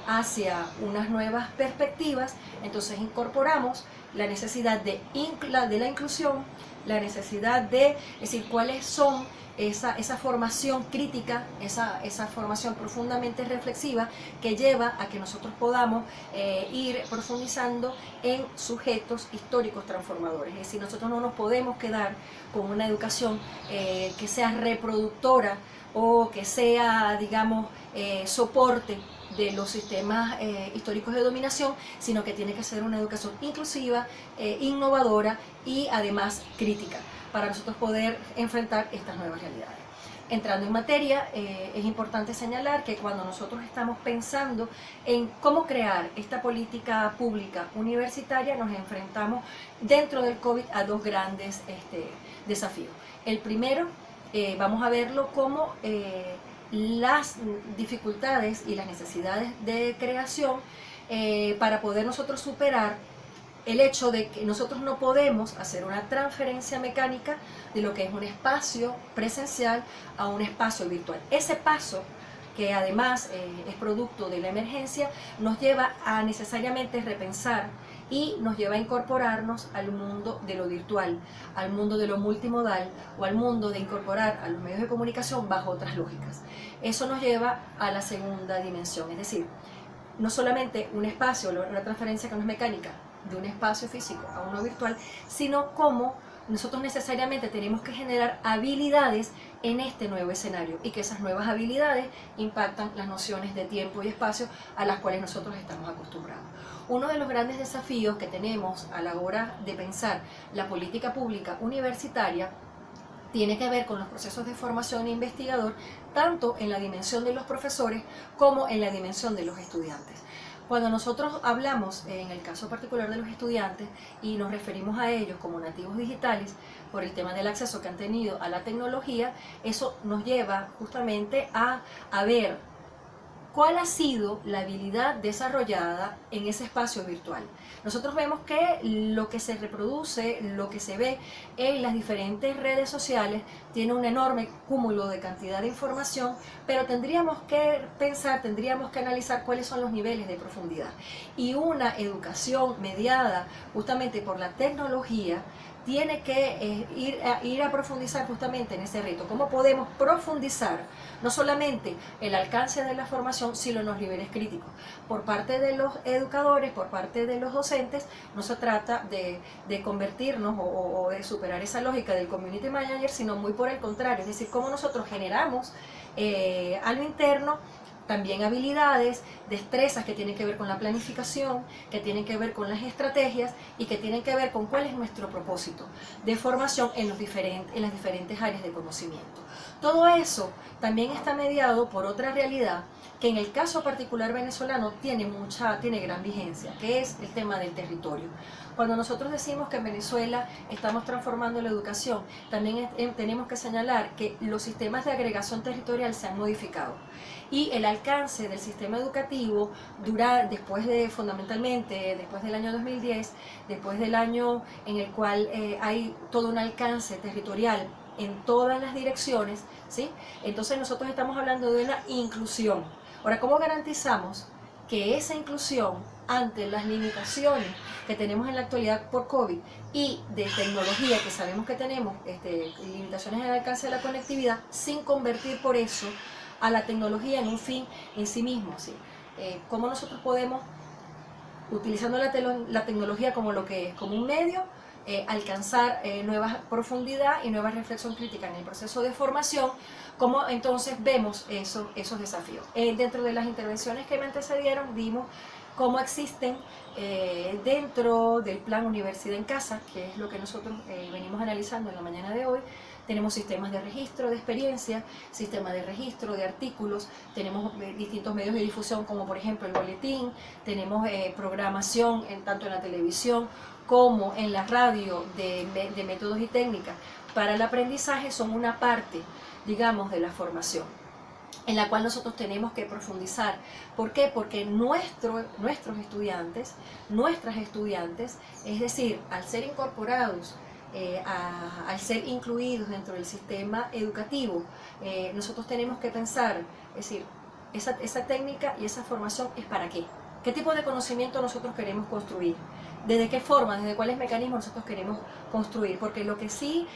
hacia unas nuevas perspectivas, entonces incorporamos la necesidad de la inclusión, la necesidad de, es decir, cuáles son esa formación crítica, esa formación profundamente reflexiva que lleva a que nosotros podamos ir profundizando en sujetos históricos transformadores. Es decir, nosotros no nos podemos quedar con una educación que sea reproductora o que sea, digamos, soporte de los sistemas históricos de dominación, sino que tiene que ser una educación inclusiva, innovadora y además crítica, para nosotros poder enfrentar estas nuevas realidades. Entrando en materia, es importante señalar que cuando nosotros estamos pensando en cómo crear esta política pública universitaria, nos enfrentamos dentro del COVID a dos grandes desafíos. El primero, vamos a verlo como las dificultades y las necesidades de creación para poder nosotros superar el hecho de que nosotros no podemos hacer una transferencia mecánica de lo que es un espacio presencial a un espacio virtual. Ese paso, que además es producto de la emergencia, nos lleva a necesariamente repensar y nos lleva a incorporarnos al mundo de lo virtual, al mundo de lo multimodal o al mundo de incorporar a los medios de comunicación bajo otras lógicas. Eso nos lleva a la segunda dimensión, es decir, no solamente un espacio, una transferencia que no es mecánica, de un espacio físico a uno virtual, sino cómo nosotros necesariamente tenemos que generar habilidades en este nuevo escenario y que esas nuevas habilidades impactan las nociones de tiempo y espacio a las cuales nosotros estamos acostumbrados. Uno de los grandes desafíos que tenemos a la hora de pensar la política pública universitaria tiene que ver con los procesos de formación de investigador, tanto en la dimensión de los profesores como en la dimensión de los estudiantes. Cuando nosotros hablamos, en el caso particular de los estudiantes, y nos referimos a ellos como nativos digitales, por el tema del acceso que han tenido a la tecnología, eso nos lleva justamente a ver cuál ha sido la habilidad desarrollada en ese espacio virtual. Nosotros vemos que lo que se reproduce, lo que se ve en las diferentes redes sociales, tiene un enorme cúmulo de cantidad de información, pero tendríamos que pensar, tendríamos que analizar cuáles son los niveles de profundidad. Y una educación mediada justamente por la tecnología tiene que ir a profundizar justamente en ese reto. ¿Cómo podemos profundizar no solamente el alcance de la formación, sino los niveles críticos? Por parte de los educadores, por parte de los docentes, no se trata de convertirnos o de superar esa lógica del community manager, sino muy por el contrario, es decir, cómo nosotros generamos a lo interno también habilidades, destrezas que tienen que ver con la planificación, que tienen que ver con las estrategias y que tienen que ver con cuál es nuestro propósito de formación en las diferentes áreas de conocimiento. Todo eso también está mediado por otra realidad que en el caso particular venezolano tiene gran vigencia, que es el tema del territorio. Cuando nosotros decimos que en Venezuela estamos transformando la educación, también tenemos que señalar que los sistemas de agregación territorial se han modificado y el alcance del sistema educativo fundamentalmente después del año 2010, después del año en el cual hay todo un alcance territorial en todas las direcciones, ¿sí? Entonces nosotros estamos hablando de una inclusión. Ahora, ¿cómo garantizamos que esa inclusión ante las limitaciones que tenemos en la actualidad por COVID y de tecnología que sabemos que tenemos, limitaciones en el alcance de la conectividad, sin convertir por eso a la tecnología en un fin en sí mismo, ¿sí? ¿Cómo nosotros podemos, utilizando la tecnología como lo que es, como un medio, alcanzar nueva profundidad y nueva reflexión crítica en el proceso de formación? ¿Cómo entonces vemos esos desafíos? Dentro de las intervenciones que me antecedieron, vimos cómo existen dentro del plan Universidad en Casa, que es lo que nosotros venimos analizando en la mañana de hoy. Tenemos sistemas de registro de experiencia, sistemas de registro de artículos, tenemos distintos medios de difusión como por ejemplo el boletín, tenemos programación tanto en la televisión como en la radio de métodos y técnicas para el aprendizaje. Son una parte, digamos, de la formación en la cual nosotros tenemos que profundizar. ¿Por qué? Porque nuestros estudiantes, nuestras estudiantes, es decir, al ser incorporados, al ser incluidos dentro del sistema educativo, nosotros tenemos que pensar, es decir, esa técnica y esa formación es para qué. ¿Qué tipo de conocimiento nosotros queremos construir? ¿Desde qué forma, desde cuáles mecanismos nosotros queremos construir? Porque lo que sí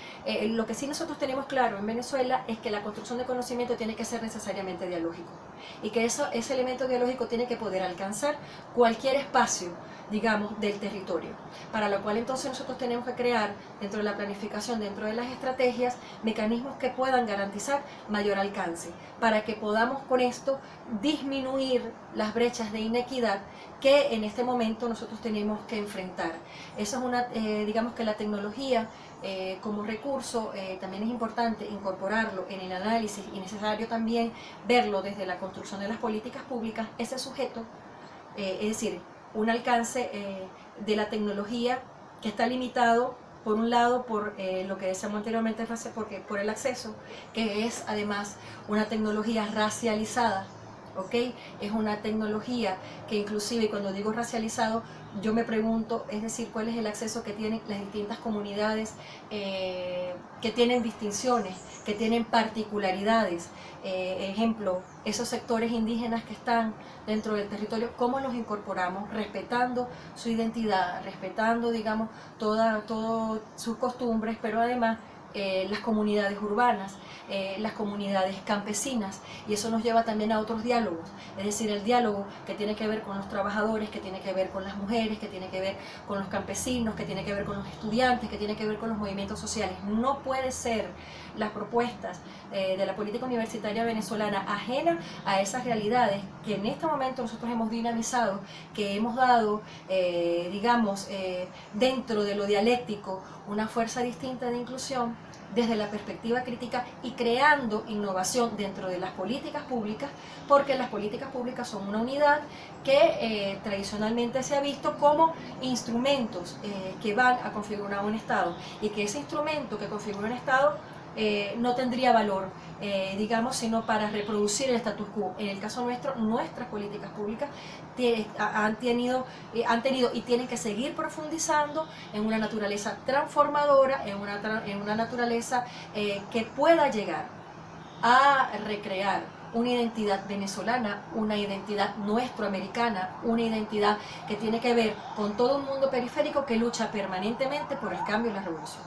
nosotros tenemos claro en Venezuela es que la construcción de conocimiento tiene que ser necesariamente dialógico y que ese elemento dialógico tiene que poder alcanzar cualquier espacio, digamos, del territorio, para lo cual entonces nosotros tenemos que crear dentro de la planificación, dentro de las estrategias, mecanismos que puedan garantizar mayor alcance, para que podamos con esto disminuir las brechas de inequidad que en este momento nosotros tenemos que enfrentar. Eso es digamos que la tecnología como recurso también es importante incorporarlo en el análisis y necesario también verlo desde la construcción de las políticas públicas, ese sujeto, es decir, un alcance de la tecnología que está limitado por un lado por lo que decíamos anteriormente, por el acceso, que es además una tecnología racializada, ¿ok? Es una tecnología que inclusive, cuando digo racializado, yo me pregunto, es decir, cuál es el acceso que tienen las distintas comunidades que tienen distinciones, que tienen particularidades. Ejemplo, esos sectores indígenas que están dentro del territorio, ¿cómo los incorporamos? Respetando su identidad, respetando, digamos, todas sus costumbres, pero además las comunidades urbanas, las comunidades campesinas, y eso nos lleva también a otros diálogos, es decir, el diálogo que tiene que ver con los trabajadores, que tiene que ver con las mujeres, que tiene que ver con los campesinos, que tiene que ver con los estudiantes, que tiene que ver con los movimientos sociales. No puede ser las propuestas de la política universitaria venezolana ajena a esas realidades que en este momento nosotros hemos dinamizado, que hemos dado, digamos, dentro de lo dialéctico, una fuerza distinta de inclusión desde la perspectiva crítica y creando innovación dentro de las políticas públicas, porque las políticas públicas son una unidad que tradicionalmente se ha visto como instrumentos que van a configurar un Estado, y que ese instrumento que configura un Estado no tendría valor, digamos, sino para reproducir el status quo. En el caso nuestro, nuestras políticas públicas han tenido y tienen que seguir profundizando en una naturaleza transformadora, en una naturaleza que pueda llegar a recrear una identidad venezolana, una identidad nuestroamericana, una identidad que tiene que ver con todo un mundo periférico que lucha permanentemente por el cambio y la revolución.